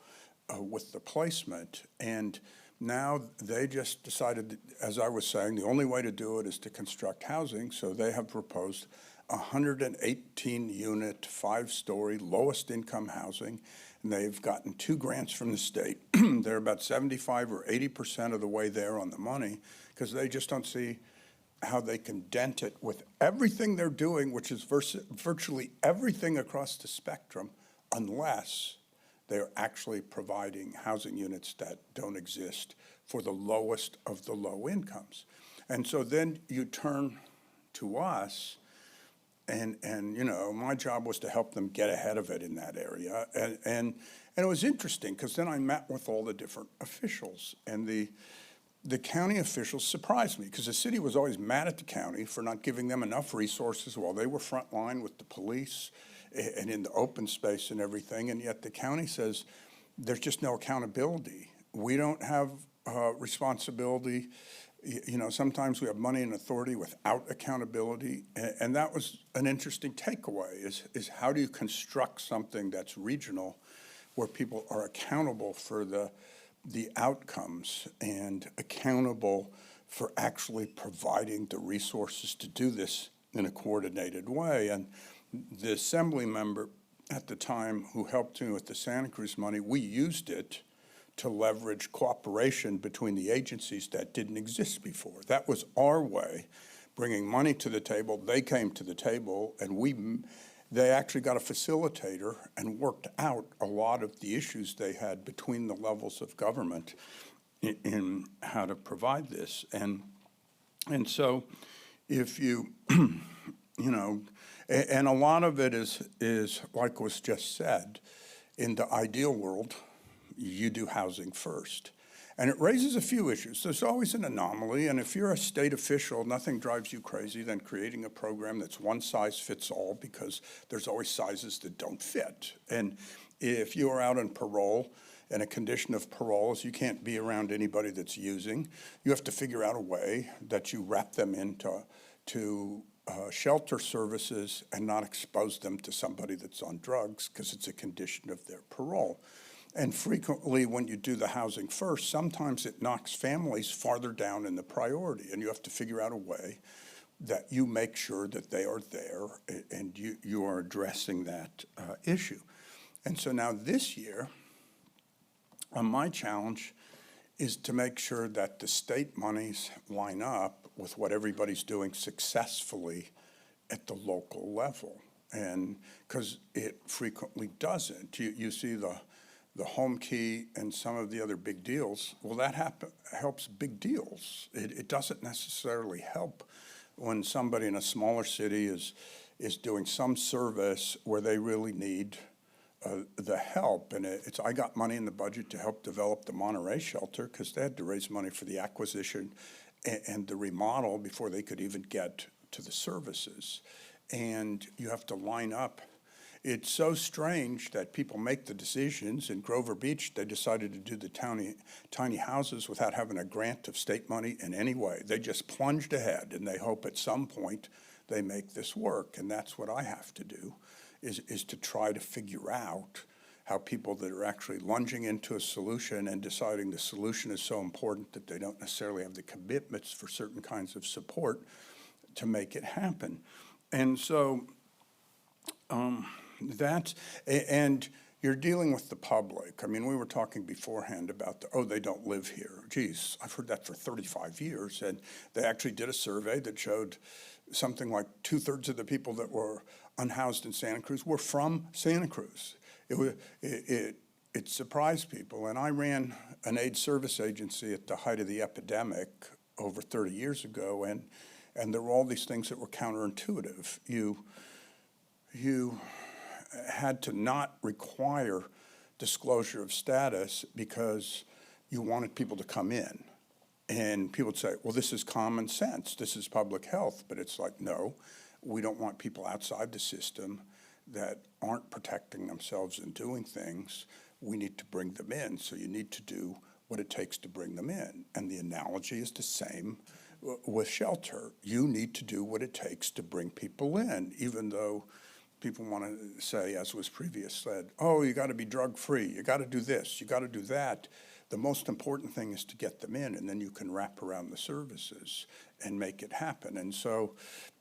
with the placement. And now they just decided, as I was saying, the only way to do it is to construct housing. So they have proposed 118-unit, 5-story, lowest income housing, and they've gotten 2 grants from the state. They're about 75 or 80% of the way there on the money, because they just don't see how they can dent it with everything they're doing, which is virtually everything across the spectrum, unless they're actually providing housing units that don't exist for the lowest of the low incomes. And so then you turn to us, and you know, my job was to help them get ahead of it in that area. And it was interesting, because then I met with all the different officials, and the county officials surprised me, because the city was always mad at the county for not giving them enough resources while they were frontline with the police and in the open space and everything, and yet the county says there's just no accountability. We don't have responsibility. You know, sometimes we have money and authority without accountability, and that was an interesting takeaway, is how do you construct something that's regional where people are accountable for the outcomes and accountable for actually providing the resources to do this in a coordinated way. And the assembly member at the time who helped me with the Santa Cruz money, we used it to leverage cooperation between the agencies that didn't exist before. That was our way, bringing money to the table. They came to the table, and they actually got a facilitator and worked out a lot of the issues they had between the levels of government in how to provide this. And so if you, you know, and a lot of it is like was just said, in the ideal world, you do housing first. And it raises a few issues. There's always an anomaly, and if you're a state official, nothing drives you crazy than creating a program that's one size fits all, because there's always sizes that don't fit. And if you are out on parole, and a condition of parole is you can't be around anybody that's using, you have to figure out a way that you wrap them into shelter services and not expose them to somebody that's on drugs, because it's a condition of their parole. And frequently, when you do the housing first, sometimes it knocks families farther down in the priority, and you have to figure out a way that you make sure that they are there and you are addressing that issue. And so now this year, my challenge is to make sure that the state monies line up with what everybody's doing successfully at the local level. And because it frequently doesn't. You see the home key and some of the other big deals, well, that helps big deals. It doesn't necessarily help when somebody in a smaller city is doing some service where they really need the help. And I got money in the budget to help develop the Monterey shelter, because they had to raise money for the acquisition and the remodel before they could even get to the services. And you have to line up. It's so strange that people make the decisions. In Grover Beach, they decided to do the tiny houses without having a grant of state money in any way. They just plunged ahead, and they hope at some point they make this work. And that's what I have to do, is to try to figure out how people that are actually lunging into a solution and deciding the solution is so important that they don't necessarily have the commitments for certain kinds of support to make it happen. And so and you're dealing with the public. I mean, we were talking beforehand about they don't live here. Geez, I've heard that for 35 years. And they actually did a survey that showed something like 2/3 of the people that were unhoused in Santa Cruz were from Santa Cruz. It surprised people. And I ran an AIDS service agency at the height of the epidemic over 30 years ago, and there were all these things that were counterintuitive. You had to not require disclosure of status because you wanted people to come in. And people would say, well, this is common sense, this is public health. But it's like, no, We don't want people outside the system that aren't protecting themselves and doing things. We need to bring them in. So you need to do what it takes to bring them in. And the analogy is the same with shelter. You need to do what it takes to bring people in, even though people want to say, as was previously said, oh, you got to be drug-free, you got to do this, you got to do that. The most important thing is to get them in, and then you can wrap around the services and make it happen. And so,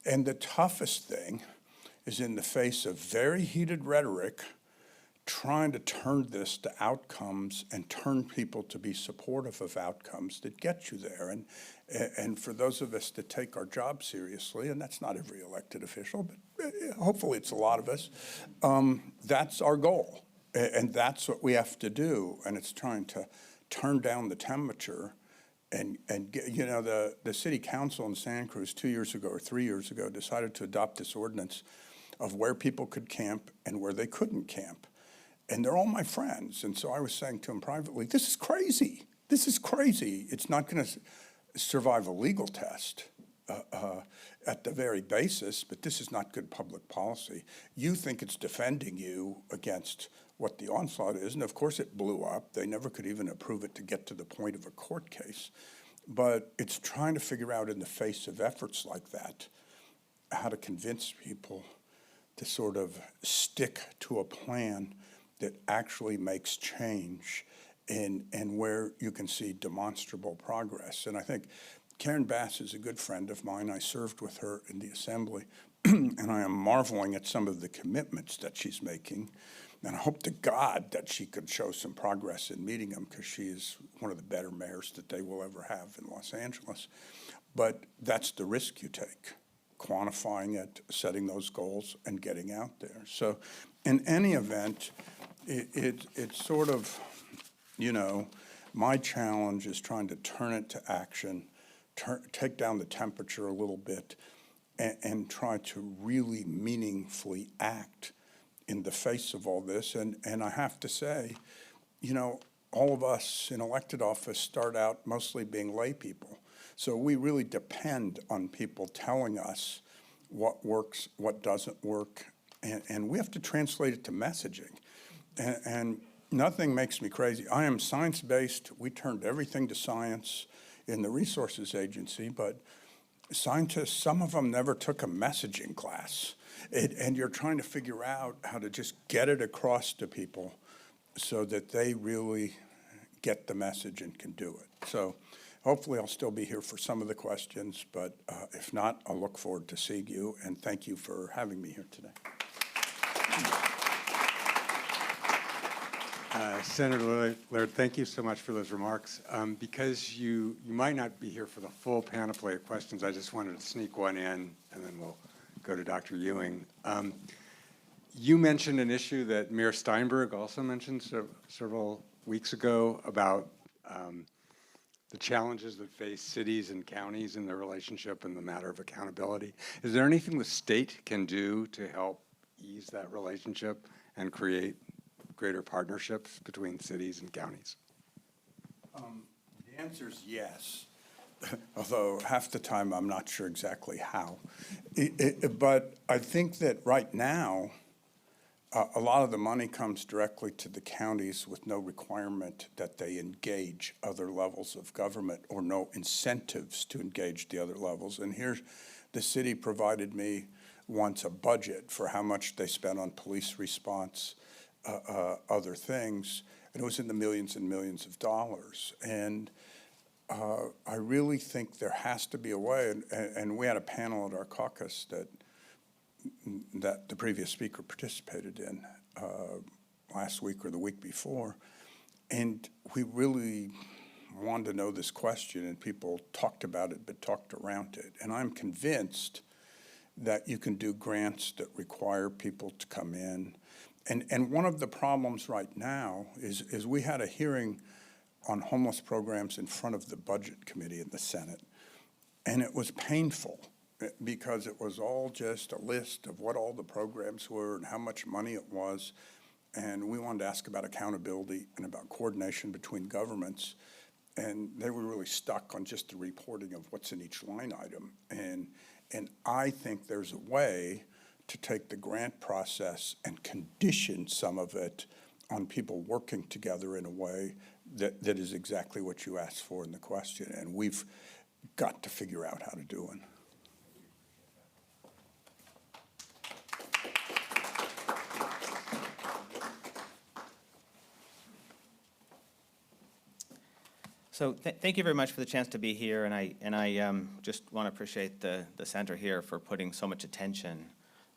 and the toughest thing is in the face of very heated rhetoric, trying to turn this to outcomes and turn people to be supportive of outcomes that get you there. And for those of us that take our job seriously, and that's not every elected official, but hopefully it's a lot of us, that's our goal. And that's what we have to do. And it's trying to turn down the temperature and get, you know, the city council in Santa Cruz 2 years ago or 3 years ago decided to adopt this ordinance of where people could camp and where they couldn't camp. And they're all my friends. And so I was saying to them privately, this is crazy. This is crazy. It's not going to survive a legal test at the very basis, but this is not good public policy. You think it's defending you against what the onslaught is, and of course it blew up. They never could even approve it to get to the point of a court case. But it's trying to figure out in the face of efforts like that how to convince people to sort of stick to a plan that actually makes change and where you can see demonstrable progress. And I think Karen Bass is a good friend of mine. I served with her in the assembly, and I am marveling at some of the commitments that she's making. And I hope to God that she could show some progress in meeting them, because she is one of the better mayors that they will ever have in Los Angeles. But that's the risk you take, quantifying it, setting those goals, and getting out there. So in any event, it's sort of, you know, my challenge is trying to turn it to action, take down the temperature a little bit, and try to really meaningfully act in the face of all this. And I have to say, you know, all of us in elected office start out mostly being lay people. So we really depend on people telling us what works, what doesn't work, and we have to translate it to messaging. And nothing makes me crazy. I am science-based. We turned everything to science in the resources agency, but scientists, some of them never took a messaging class. And you're trying to figure out how to just get it across to people so that they really get the message and can do it. So hopefully I'll still be here for some of the questions, but if not, I'll look forward to seeing you, and thank you for having me here today. Senator Laird, thank you so much for those remarks. Because you might not be here for the full panoply of questions, I just wanted to sneak one in, and then we'll go to Dr. Ewing. You mentioned an issue that Mayor Steinberg also mentioned several weeks ago about the challenges that face cities and counties in their relationship in the matter of accountability. Is there anything the state can do to help ease that relationship and create greater partnerships between cities and counties? The answer is yes, although half the time I'm not sure exactly how. But I think that right now, a lot of the money comes directly to the counties with no requirement that they engage other levels of government, or no incentives to engage the other levels. And here's, the city provided me once a budget for how much they spent on police response, other things, and it was in the millions and millions of dollars. And I really think there has to be a way, and we had a panel at our caucus that the previous speaker participated in last week or the week before, and we really wanted to know this question, and people talked about it but talked around it. And I'm convinced that you can do grants that require people to come in. And one of the problems right now is we had a hearing on homeless programs in front of the Budget Committee in the Senate, and it was painful because it was all just a list of what all the programs were and how much money it was, and we wanted to ask about accountability and about coordination between governments, and they were really stuck on just the reporting of what's in each line item. And I think there's a way to take the grant process and condition some of it on people working together in a way that is exactly what you asked for in the question. And we've got to figure out how to do it. So thank you very much for the chance to be here, and I just want to appreciate the center here for putting so much attention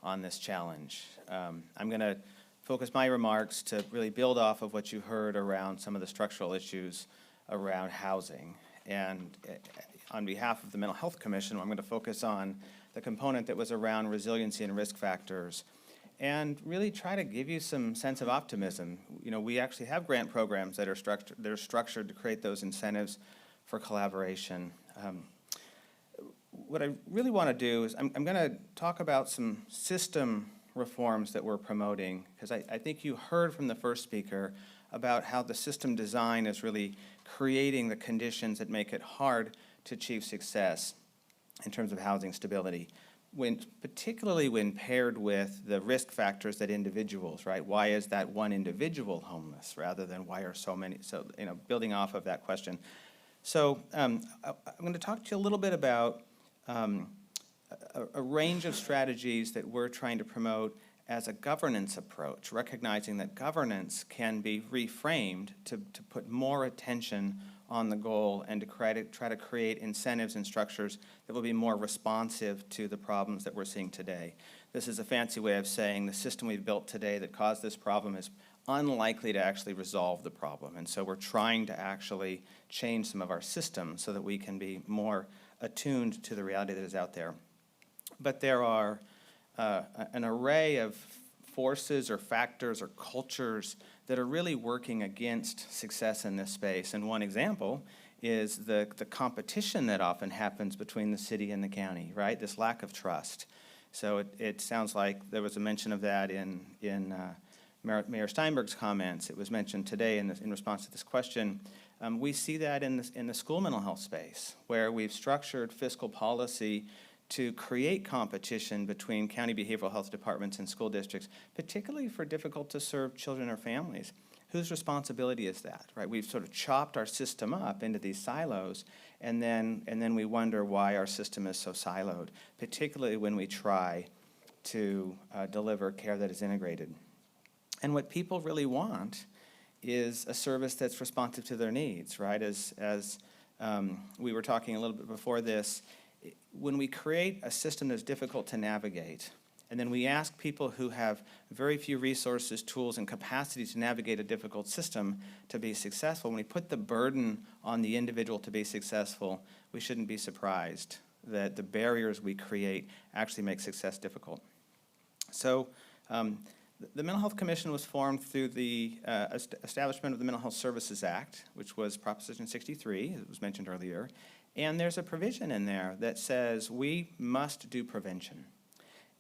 on this challenge. I'm going to focus my remarks to really build off of what you heard around some of the structural issues around housing. And on behalf of the Mental Health Commission, I'm going to focus on the component that was around resiliency and risk factors, and really try to give you some sense of optimism. You know, we actually have grant programs that are structured to create those incentives for collaboration. What I really want to do is I'm going to talk about some system reforms that we're promoting, because I think you heard from the first speaker about how the system design is really creating the conditions that make it hard to achieve success in terms of housing stability, particularly when paired with the risk factors that individuals, right? Why is that one individual homeless rather than why are so many? So, you know, building off of that question. So I'm going to talk to you a little bit about a range of strategies that we're trying to promote as a governance approach, recognizing that governance can be reframed to put more attention on the goal and to try to create incentives and structures that will be more responsive to the problems that we're seeing today. This is a fancy way of saying the system we've built today that caused this problem is unlikely to actually resolve the problem. And so we're trying to actually change some of our systems so that we can be more attuned to the reality that is out there. But there are an array of forces or factors or cultures that are really working against success in this space. And one example is the competition that often happens between the city and the county, right? This lack of trust. So it sounds like there was a mention of that in Mayor Steinberg's comments. It was mentioned today in response to this question. We see that in the school mental health space, where we've structured fiscal policy to create competition between county behavioral health departments and school districts, particularly for difficult-to-serve children or families. Whose responsibility is that, right? We've sort of chopped our system up into these silos, and then we wonder why our system is so siloed, particularly when we try to deliver care that is integrated. And what people really want is a service that's responsive to their needs, right? As we were talking a little bit before this, when we create a system that's difficult to navigate, and then we ask people who have very few resources, tools, and capacity to navigate a difficult system to be successful, when we put the burden on the individual to be successful, we shouldn't be surprised that the barriers we create actually make success difficult. So the Mental Health Commission was formed through the establishment of the Mental Health Services Act, which was Proposition 63, as was mentioned earlier. And there's a provision in there that says we must do prevention.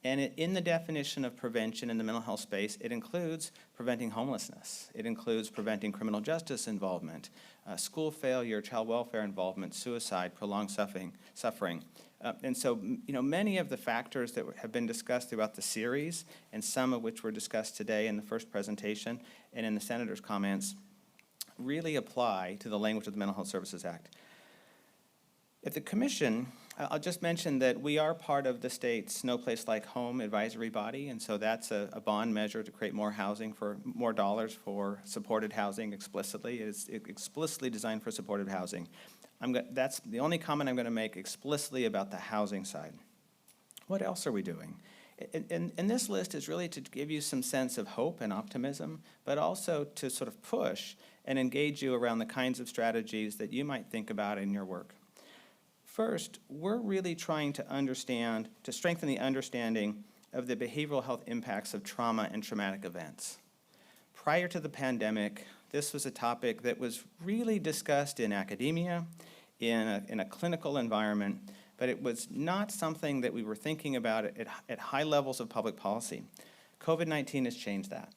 And in the definition of prevention in the mental health space, it includes preventing homelessness. It includes preventing criminal justice involvement, school failure, child welfare involvement, suicide, prolonged suffering. And so, you know, many of the factors that have been discussed throughout the series, and some of which were discussed today in the first presentation and in the Senator's comments, really apply to the language of the Mental Health Services Act. At the Commission, I'll just mention that we are part of the state's No Place Like Home advisory body, and so that's a bond measure to create more housing, for more dollars for supported housing explicitly. It's explicitly designed for supported housing. That's the only comment I'm going to make explicitly about the housing side. What else are we doing? And this list is really to give you some sense of hope and optimism, but also to sort of push and engage you around the kinds of strategies that you might think about in your work. First, we're really trying to strengthen the understanding of the behavioral health impacts of trauma and traumatic events. Prior to the pandemic, this was a topic that was really discussed in academia, in a clinical environment, but it was not something that we were thinking about at high levels of public policy. COVID-19 has changed that.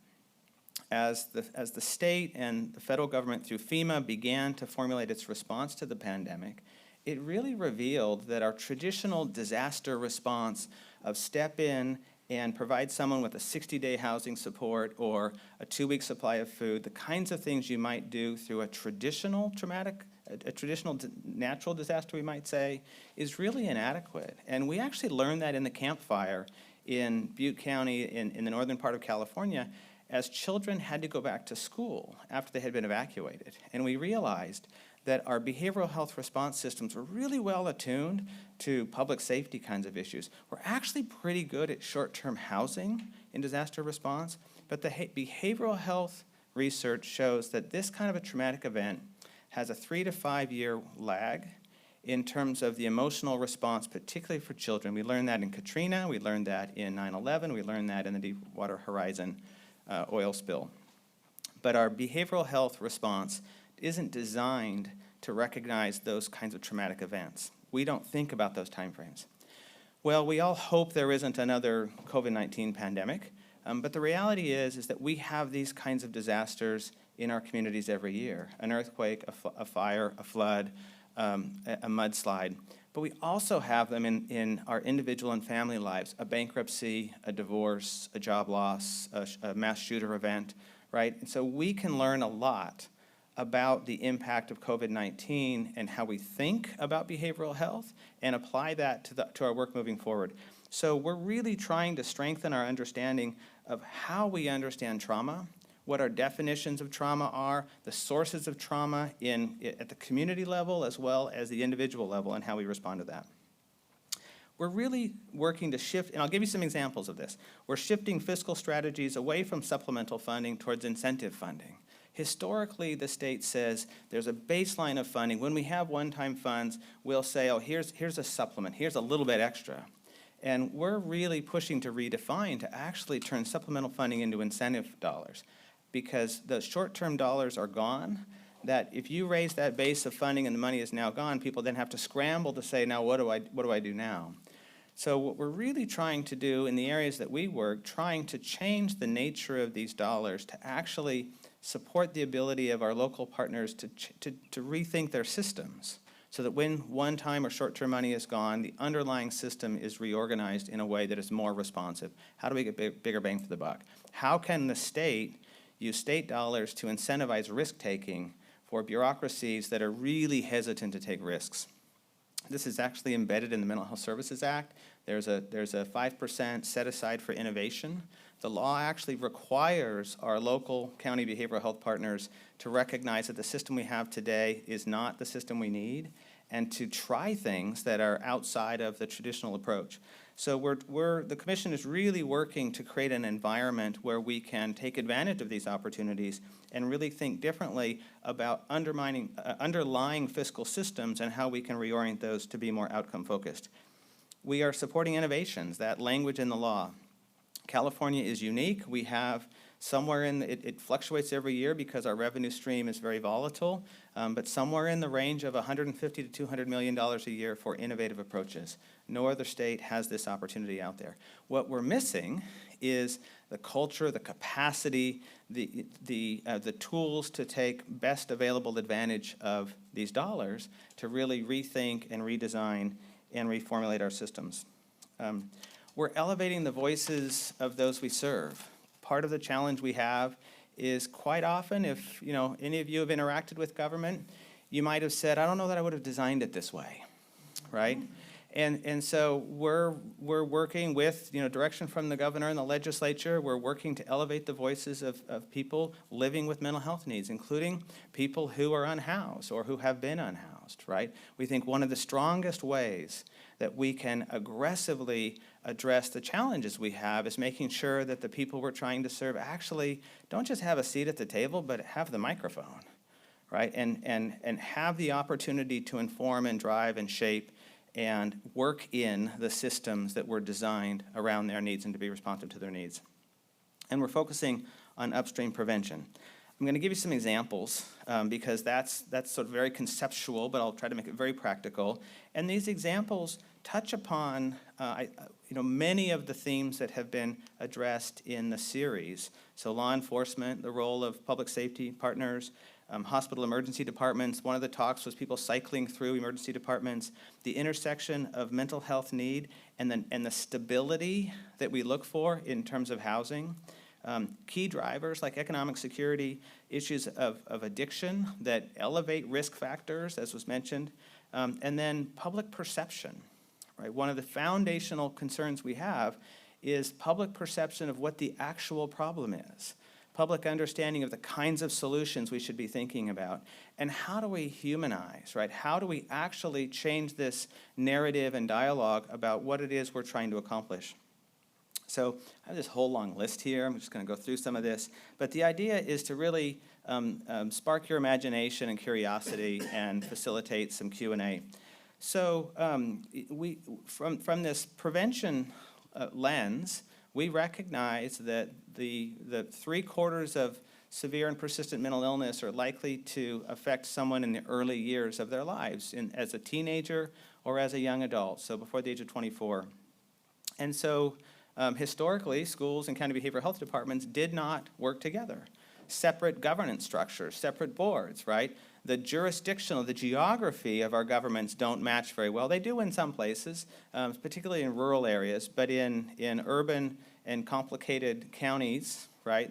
As the state and the federal government through FEMA began to formulate its response to the pandemic, it really revealed that our traditional disaster response of step in and provide someone with a 60-day housing support or a 2-week supply of food, the kinds of things you might do through a traditional natural disaster, we might say, is really inadequate. And we actually learned that in the Camp Fire in Butte County in the northern part of California, as children had to go back to school after they had been evacuated. And we realized that our behavioral health response systems were really well attuned to public safety kinds of issues. We're actually pretty good at short-term housing in disaster response, but the behavioral health research shows that this kind of a traumatic event has a 3 to 5 year lag in terms of the emotional response, particularly for children. We learned that in Katrina, we learned that in 9/11, we learned that in the Deepwater Horizon oil spill. But our behavioral health response isn't designed to recognize those kinds of traumatic events. We don't think about those timeframes. Well, we all hope there isn't another COVID-19 pandemic, but the reality is that we have these kinds of disasters in our communities every year: an earthquake, a fire, a flood, a mudslide. But we also have them in our individual and family lives: a bankruptcy, a divorce, a job loss, a mass shooter event, right? And so we can learn a lot about the impact of COVID-19 and how we think about behavioral health and apply that to our work moving forward. So we're really trying to strengthen our understanding of how we understand trauma, what our definitions of trauma are, the sources of trauma at the community level as well as the individual level, and how we respond to that. We're really working to shift, and I'll give you some examples of this. We're shifting fiscal strategies away from supplemental funding towards incentive funding. Historically, the state says there's a baseline of funding. When we have one-time funds, we'll say, oh, here's a supplement, here's a little bit extra. And we're really pushing to redefine, to actually turn supplemental funding into incentive dollars, because the short-term dollars are gone, that if you raise that base of funding and the money is now gone, people then have to scramble to say, now what do I do now? So what we're really trying to do in the areas that we work, trying to change the nature of these dollars to actually support the ability of our local partners to rethink their systems, so that when one-time or short-term money is gone, the underlying system is reorganized in a way that is more responsive. How do we get bigger bang for the buck? How can the state use state dollars to incentivize risk-taking for bureaucracies that are really hesitant to take risks? This is actually embedded in the Mental Health Services Act. There's a 5% set aside for innovation. The law actually requires our local county behavioral health partners to recognize that the system we have today is not the system we need, and to try things that are outside of the traditional approach. So the commission is really working to create an environment where we can take advantage of these opportunities and really think differently about underlying fiscal systems and how we can reorient those to be more outcome focused. We are supporting innovations, that language in the law. California is unique. We have somewhere it fluctuates every year because our revenue stream is very volatile, but somewhere in the range of $150 to $200 million a year for innovative approaches. No other state has this opportunity out there. What we're missing is the culture, the capacity, the tools to take best available advantage of these dollars to really rethink and redesign and reformulate our systems. We're elevating the voices of those we serve. Part of the challenge we have is quite often, if any of you have interacted with government, you might have said, I don't know that I would have designed it this way, right? And so we're working with direction from the governor and the legislature. We're working to elevate the voices of people living with mental health needs, including people who are unhoused or who have been unhoused, right? We think one of the strongest ways that we can aggressively address the challenges we have is making sure that the people we're trying to serve actually don't just have a seat at the table, but have the microphone, right? And have the opportunity to inform and drive and shape and work in the systems that were designed around their needs and to be responsive to their needs. And we're focusing on upstream prevention. I'm going to give you some examples because that's sort of very conceptual, but I'll try to make it very practical. And these examples touch upon many of the themes that have been addressed in the series. So law enforcement, the role of public safety partners, hospital emergency departments. One of the talks was people cycling through emergency departments, the intersection of mental health need and the stability that we look for in terms of housing. Key drivers like economic security, issues of addiction that elevate risk factors, as was mentioned, and then public perception, right? One of the foundational concerns we have is public perception of what the actual problem is, public understanding of the kinds of solutions we should be thinking about, and how do we humanize, right? How do we actually change this narrative and dialogue about what it is we're trying to accomplish? So I have this whole long list here. I'm just going to go through some of this. But the idea is to really spark your imagination and curiosity and facilitate some Q&A. So from this prevention lens, we recognize that the 3/4 of severe and persistent mental illness are likely to affect someone in the early years of their lives, as a teenager or as a young adult, so before the age of 24. And so historically, schools and county behavioral health departments did not work together. Separate governance structures, separate boards, right? The jurisdictional, the geography of our governments don't match very well. They do in some places, particularly in rural areas, but in urban and complicated counties, right?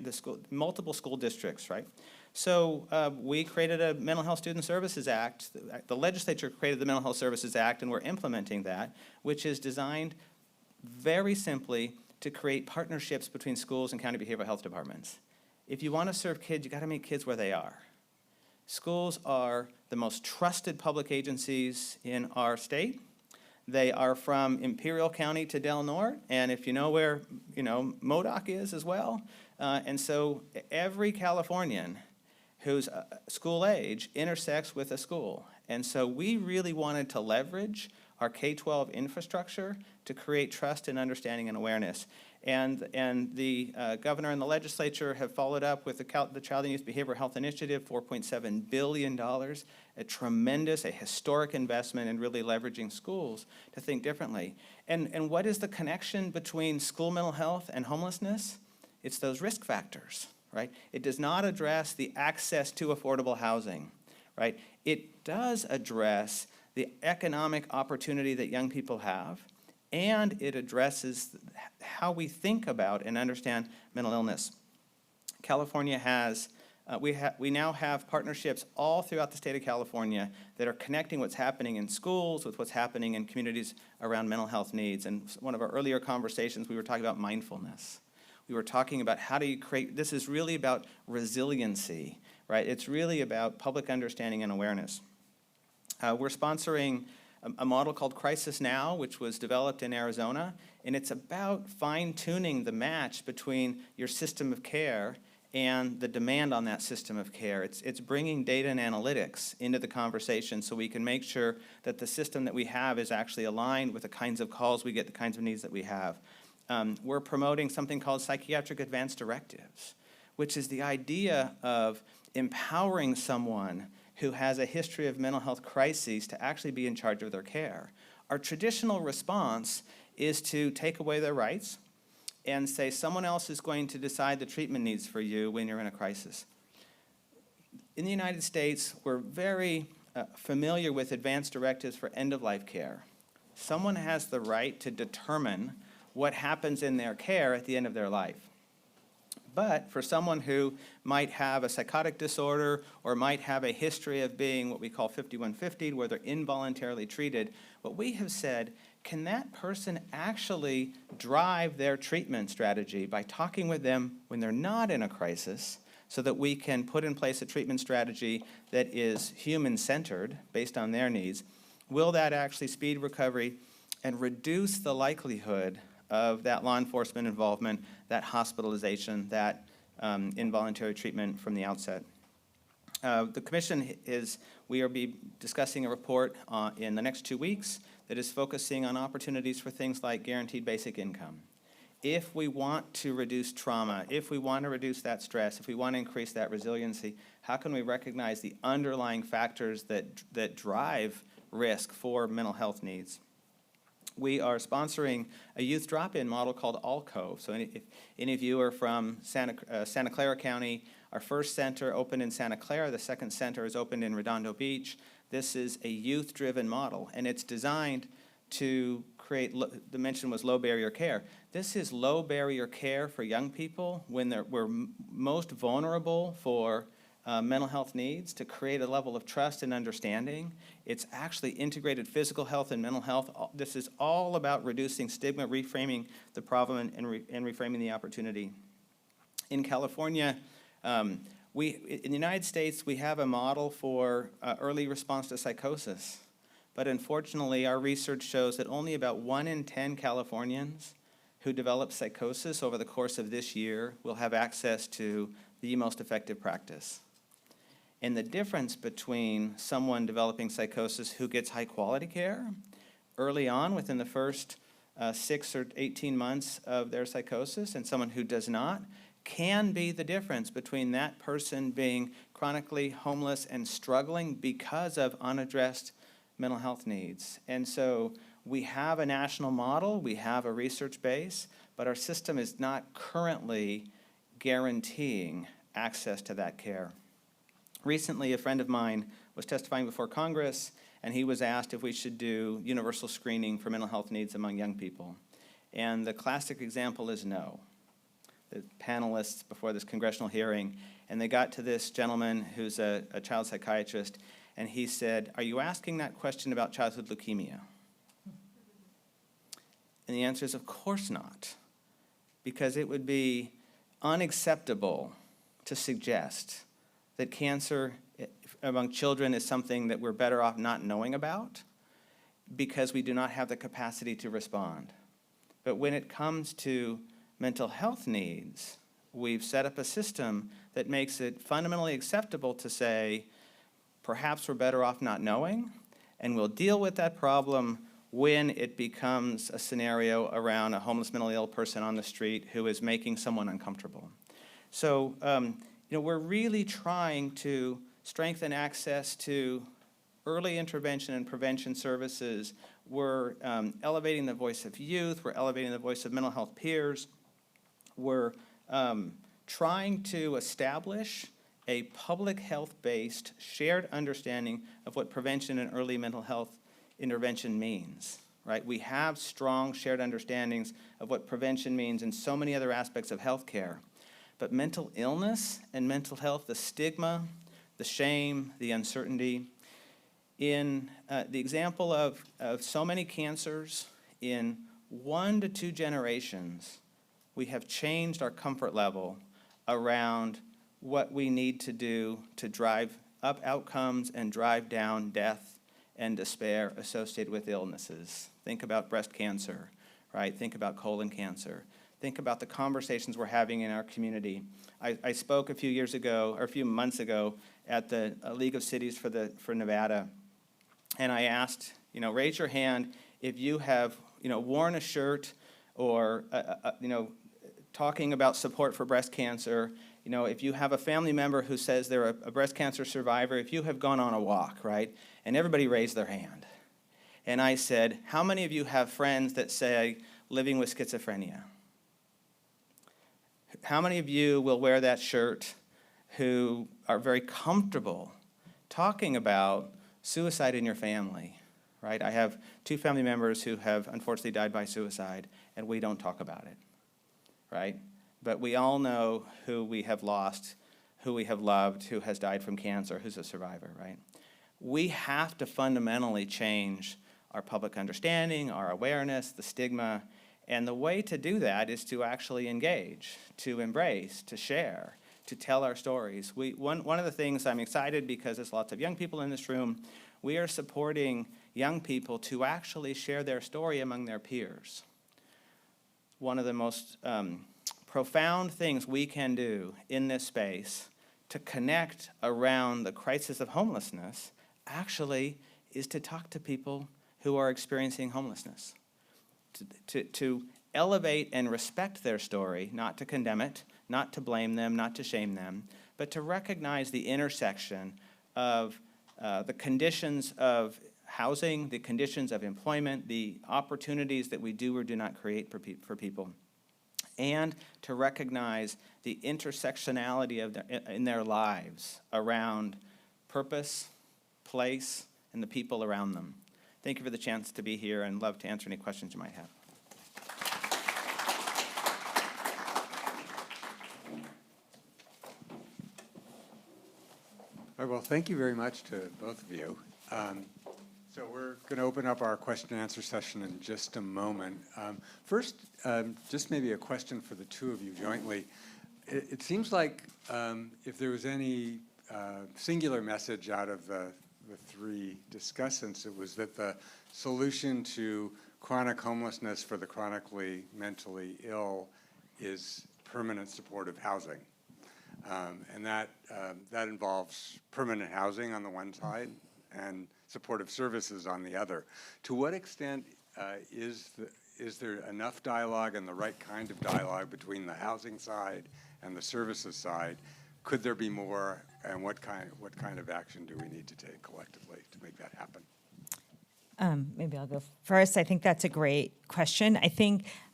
Multiple school districts, right? So we created a Mental Health Student Services Act. The legislature created the Mental Health Services Act, and we're implementing that, which is designed very simply to create partnerships between schools and county behavioral health departments. If you want to serve kids, you got to meet kids where they are. Schools are the most trusted public agencies in our state. They are from Imperial County to Del Norte, and if you know where, Modoc is as well. And so every Californian who's school age intersects with a school. And so we really wanted to leverage our K-12 infrastructure to create trust and understanding and awareness. And the governor and the legislature have followed up with the Child and Youth Behavioral Health Initiative, $4.7 billion, a historic investment in really leveraging schools to think differently. And what is the connection between school mental health and homelessness? It's those risk factors, right? It does not address the access to affordable housing, right? It does address the economic opportunity that young people have, and it addresses how we think about and understand mental illness. California has, we now have partnerships all throughout the state of California that are connecting what's happening in schools with what's happening in communities around mental health needs. And one of our earlier conversations, we were talking about mindfulness. We were talking about how do you create, this is really about resiliency, right? It's really about public understanding and awareness. We're sponsoring a model called Crisis Now, which was developed in Arizona, and it's about fine-tuning the match between your system of care and the demand on that system of care. It's bringing data and analytics into the conversation so we can make sure that the system that we have is actually aligned with the kinds of calls we get, the kinds of needs that we have. We're promoting something called Psychiatric Advance Directives, which is the idea of empowering someone who has a history of mental health crises to actually be in charge of their care. Our traditional response is to take away their rights and say someone else is going to decide the treatment needs for you when you're in a crisis. In the United States, we're very familiar with advance directives for end-of-life care. Someone has the right to determine what happens in their care at the end of their life. But for someone who might have a psychotic disorder or might have a history of being what we call 5150, where they're involuntarily treated, what we have said, can that person actually drive their treatment strategy by talking with them when they're not in a crisis so that we can put in place a treatment strategy that is human-centered based on their needs? Will that actually speed recovery and reduce the likelihood of that law enforcement involvement, that hospitalization, that involuntary treatment from the outset? The commission we will be discussing a report in the next 2 weeks that is focusing on opportunities for things like guaranteed basic income. If we want to reduce trauma, if we want to reduce that stress, if we want to increase that resiliency, how can we recognize the underlying factors that drive risk for mental health needs? We are sponsoring a youth drop-in model called Alcove. So if any of you are from Santa Clara County, Our first center opened in Santa Clara. The second center is opened in Redondo Beach. This is a youth-driven model, and it's designed to create, the mention was low barrier care. This is low barrier care for young people when we're most vulnerable for mental health needs, to create a level of trust and understanding. It's actually integrated physical health and mental health. This is all about reducing stigma, reframing the problem, and reframing the opportunity. In California, in the United States, we have a model for early response to psychosis. But unfortunately, our research shows that only about 1 in 10 Californians who develop psychosis over the course of this year will have access to the most effective practice. And the difference between someone developing psychosis who gets high-quality care early on within the first 6 or 18 months of their psychosis and someone who does not can be the difference between that person being chronically homeless and struggling because of unaddressed mental health needs. And so we have a national model, we have a research base, but our system is not currently guaranteeing access to that care. Recently, a friend of mine was testifying before Congress, and he was asked if we should do universal screening for mental health needs among young people. And the classic example is no. The panelists before this congressional hearing, and they got to this gentleman who's a child psychiatrist, and he said, "Are you asking that question about childhood leukemia?" And the answer is, of course not, because it would be unacceptable to suggest that cancer among children is something that we're better off not knowing about because we do not have the capacity to respond. But when it comes to mental health needs, we've set up a system that makes it fundamentally acceptable to say, perhaps we're better off not knowing, and we'll deal with that problem when it becomes a scenario around a homeless mentally ill person on the street who is making someone uncomfortable. So, we're really trying to strengthen access to early intervention and prevention services. We're elevating the voice of youth. We're elevating the voice of mental health peers. We're trying to establish a public health-based shared understanding of what prevention and early mental health intervention means, right? We have strong shared understandings of what prevention means in so many other aspects of healthcare. But mental illness and mental health, the stigma, the shame, the uncertainty, in the example of so many cancers, in 1 to 2 generations, we have changed our comfort level around what we need to do to drive up outcomes and drive down death and despair associated with illnesses. Think about breast cancer, right? Think about colon cancer. Think about the conversations we're having in our community. I spoke a few months ago at the League of Cities for Nevada, and I asked, raise your hand if you have, worn a shirt or, talking about support for breast cancer. If you have a family member who says they're a breast cancer survivor, if you have gone on a walk, right? And everybody raised their hand. And I said, how many of you have friends that say living with schizophrenia? How many of you will wear that shirt who are very comfortable talking about suicide in your family, right? I have 2 family members who have unfortunately died by suicide, and we don't talk about it, right? But we all know who we have lost, who we have loved, who has died from cancer, who's a survivor, right? We have to fundamentally change our public understanding, our awareness, the stigma, and the way to do that is to actually engage, to embrace, to share, to tell our stories. One of the things I'm excited because there's lots of young people in this room, we are supporting young people to actually share their story among their peers. One of the most profound things we can do in this space to connect around the crisis of homelessness actually is to talk to people who are experiencing homelessness. To elevate and respect their story, not to condemn it, not to blame them, not to shame them, but to recognize the intersection of the conditions of housing, the conditions of employment, the opportunities that we do or do not create for people. and to recognize the intersectionality of in their lives around purpose, place, and the people around them. Thank you for the chance to be here, and love to answer any questions you might have. All right, well, thank you very much to both of you. So we're going to open up our question and answer session in just a moment. First, just maybe a question for the two of you jointly. It seems like if there was any singular message out of the three discussants, it was that the solution to chronic homelessness for the chronically mentally ill is permanent supportive housing. And that involves permanent housing on the one side and supportive services on the other. To what extent is there enough dialogue and the right kind of dialogue between the housing side and the services side? Could there be more, and what kind of action do we need to take collectively to make that happen? Maybe I'll go first. I think that's a great question.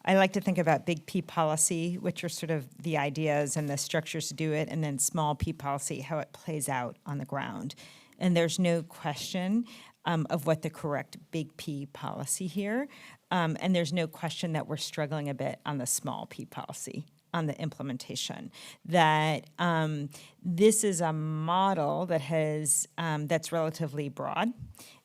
I like to think about big P policy, which are sort of the ideas and the structures to do it, and then small P policy, how it plays out on the ground. And there's no question of what the correct big P policy here. And there's no question that we're struggling a bit on the small P policy, on the implementation. That this is a model that has that's relatively broad,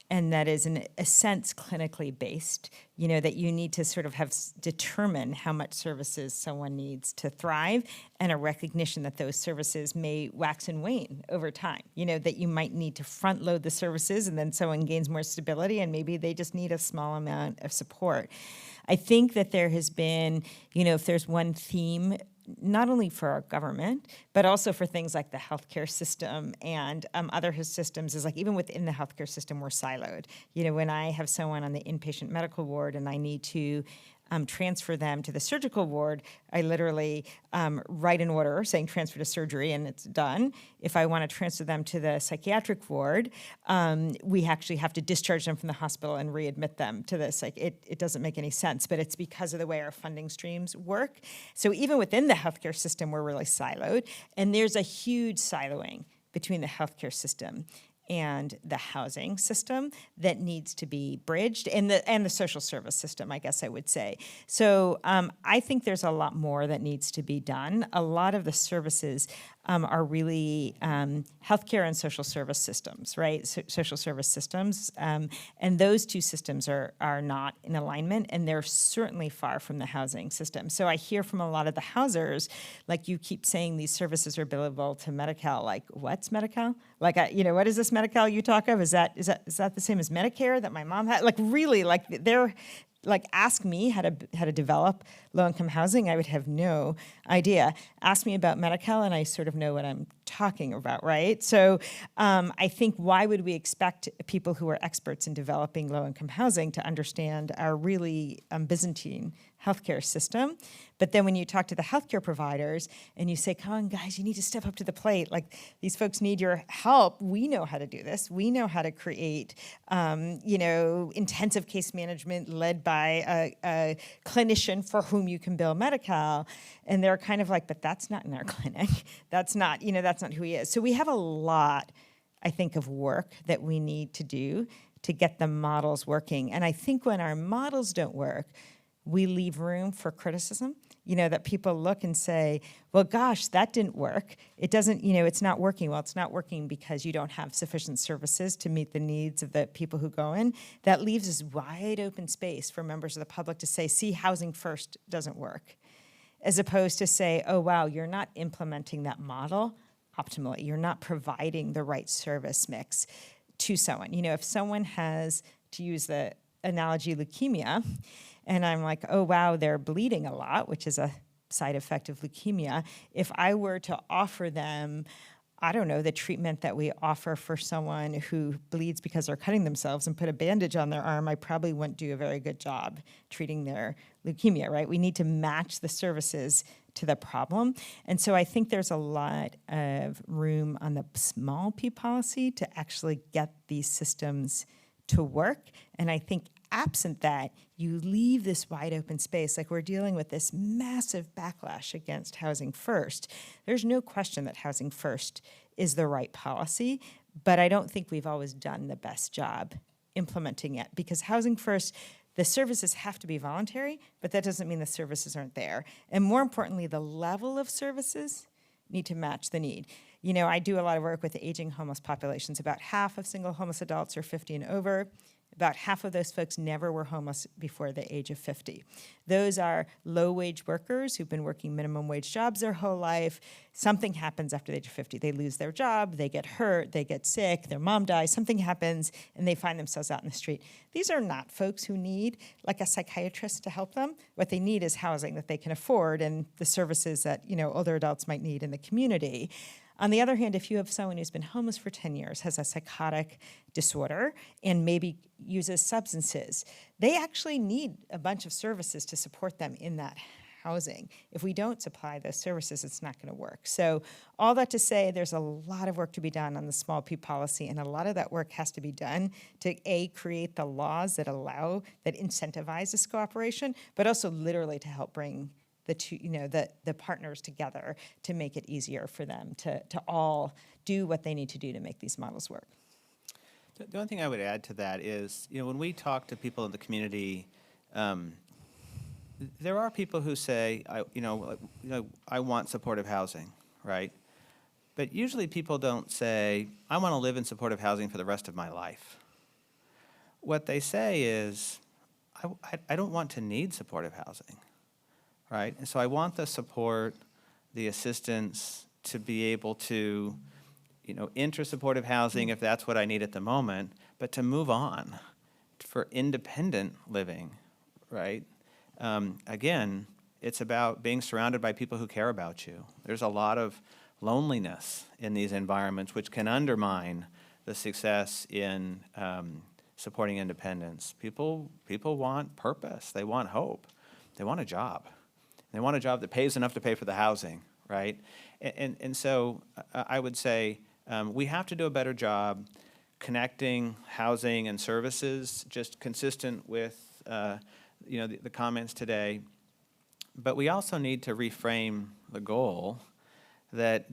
and that is in a sense clinically based, that you need to sort of determine how much services someone needs to thrive, and a recognition that those services may wax and wane over time, that you might need to front load the services and then someone gains more stability and maybe they just need a small amount of support. I think that there has been, if there's one theme, not only for our government, but also for things like the healthcare system and other systems, is like even within the healthcare system, we're siloed. When I have someone on the inpatient medical ward and I need to transfer them to the surgical ward, I literally write an order saying transfer to surgery and it's done. If I want to transfer them to the psychiatric ward, we actually have to discharge them from the hospital and readmit them to this. It doesn't make any sense, but it's because of the way our funding streams work. So even within the healthcare system, we're really siloed, and there's a huge siloing between the healthcare system and the housing system that needs to be bridged, and the social service system, I guess I would say. So I think there's a lot more that needs to be done. A lot of the services are really healthcare and social service systems, right? Social service systems, and those two systems are not in alignment, and they're certainly far from the housing system. So I hear from a lot of the housers, like, you keep saying these services are billable to Medi-Cal. Like, what's Medi-Cal? Like, what is this Medi-Cal you talk of? Is that the same as Medicare that my mom had? Like, really, like, they're like, ask me how to develop low-income housing, I would have no idea. Ask me about Medi-Cal, and I sort of know what I'm talking about, right? So I think, why would we expect people who are experts in developing low-income housing to understand our really Byzantine healthcare system? But then when you talk to the healthcare providers and you say, come on, guys, you need to step up to the plate. Like, these folks need your help. We know how to do this. We know how to create, intensive case management led by a clinician for whom you can bill Medi-Cal. And they're kind of like, but that's not in our clinic. That's not who he is. So we have a lot, I think, of work that we need to do to get the models working. And I think when our models don't work, we leave room for criticism, that people look and say, well, gosh, that didn't work. It doesn't, it's not working. Well, it's not working because you don't have sufficient services to meet the needs of the people who go in. That leaves this wide open space for members of the public to say, see, housing first doesn't work, as opposed to say, oh, wow, you're not implementing that model optimally. You're not providing the right service mix to someone. If someone has, to use the analogy, leukemia, and I'm like, oh, wow, they're bleeding a lot, which is a side effect of leukemia. If I were to offer them, I don't know, the treatment that we offer for someone who bleeds because they're cutting themselves and put a bandage on their arm, I probably wouldn't do a very good job treating their leukemia, right? We need to match the services to the problem. And so I think there's a lot of room on the small P policy to actually get these systems to work. And I think absent that, you leave this wide open space. Like, we're dealing with this massive backlash against Housing First. There's no question that Housing First is the right policy, but I don't think we've always done the best job implementing it, because Housing First, the services have to be voluntary, but that doesn't mean the services aren't there. And more importantly, the level of services need to match the need. You know, I do a lot of work with the aging homeless populations. About half of single homeless adults are 50 and over. About half of those folks never were homeless before the age of 50. Those are low-wage workers who've been working minimum wage jobs their whole life. Something happens after the age of 50. They lose their job, they get hurt, they get sick, their mom dies, something happens, and they find themselves out in the street. These are not folks who need like a psychiatrist to help them. What they need is housing that they can afford and the services that, you know, older adults might need in the community. On the other hand, if you have someone who's been homeless for 10 years, has a psychotic disorder, and maybe uses substances, they actually need a bunch of services to support them in that housing. If we don't supply those services, it's not going to work. So all that to say, there's a lot of work to be done on the small P policy, and a lot of that work has to be done to, A, create the laws that allow, that incentivize this cooperation, but also literally to help bring the two, you know, the partners together to make it easier for them to all do what they need to do to make these models work. The only thing I would add to that is, you know, when we talk to people in the community, there are people who say, I want supportive housing, right? But usually people don't say, I want to live in supportive housing for the rest of my life. What they say is, I don't want to need supportive housing. Right? And so I want the support, the assistance to be able to, you know, enter supportive housing if that's what I need at the moment, but to move on for independent living, right? Again, it's about being surrounded by people who care about you. There's a lot of loneliness in these environments, which can undermine the success in supporting independence. People want purpose. They want hope. They want a job. They want a job that pays enough to pay for the housing, right? And so I would say we have to do a better job connecting housing and services, just consistent with the comments today. But we also need to reframe the goal that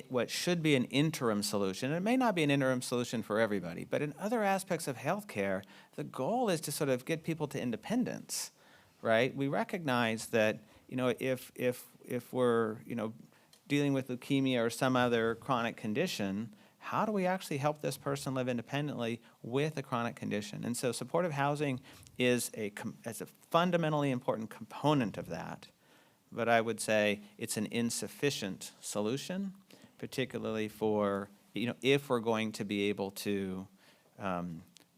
what should be an interim solution, and it may not be an interim solution for everybody, but in other aspects of healthcare, the goal is to sort of get people to independence, right? We recognize that, you know, if we're, you know, dealing with leukemia or some other chronic condition, how do we actually help this person live independently with a chronic condition? And so supportive housing is a fundamentally important component of that. But I would say it's an insufficient solution, particularly for, you know, if we're going to be able to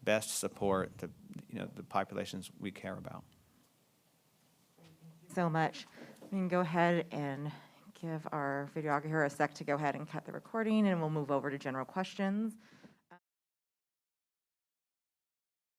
best support the populations we care about. So much. We can go ahead and give our videographer a sec to go ahead and cut the recording, and we'll move over to general questions.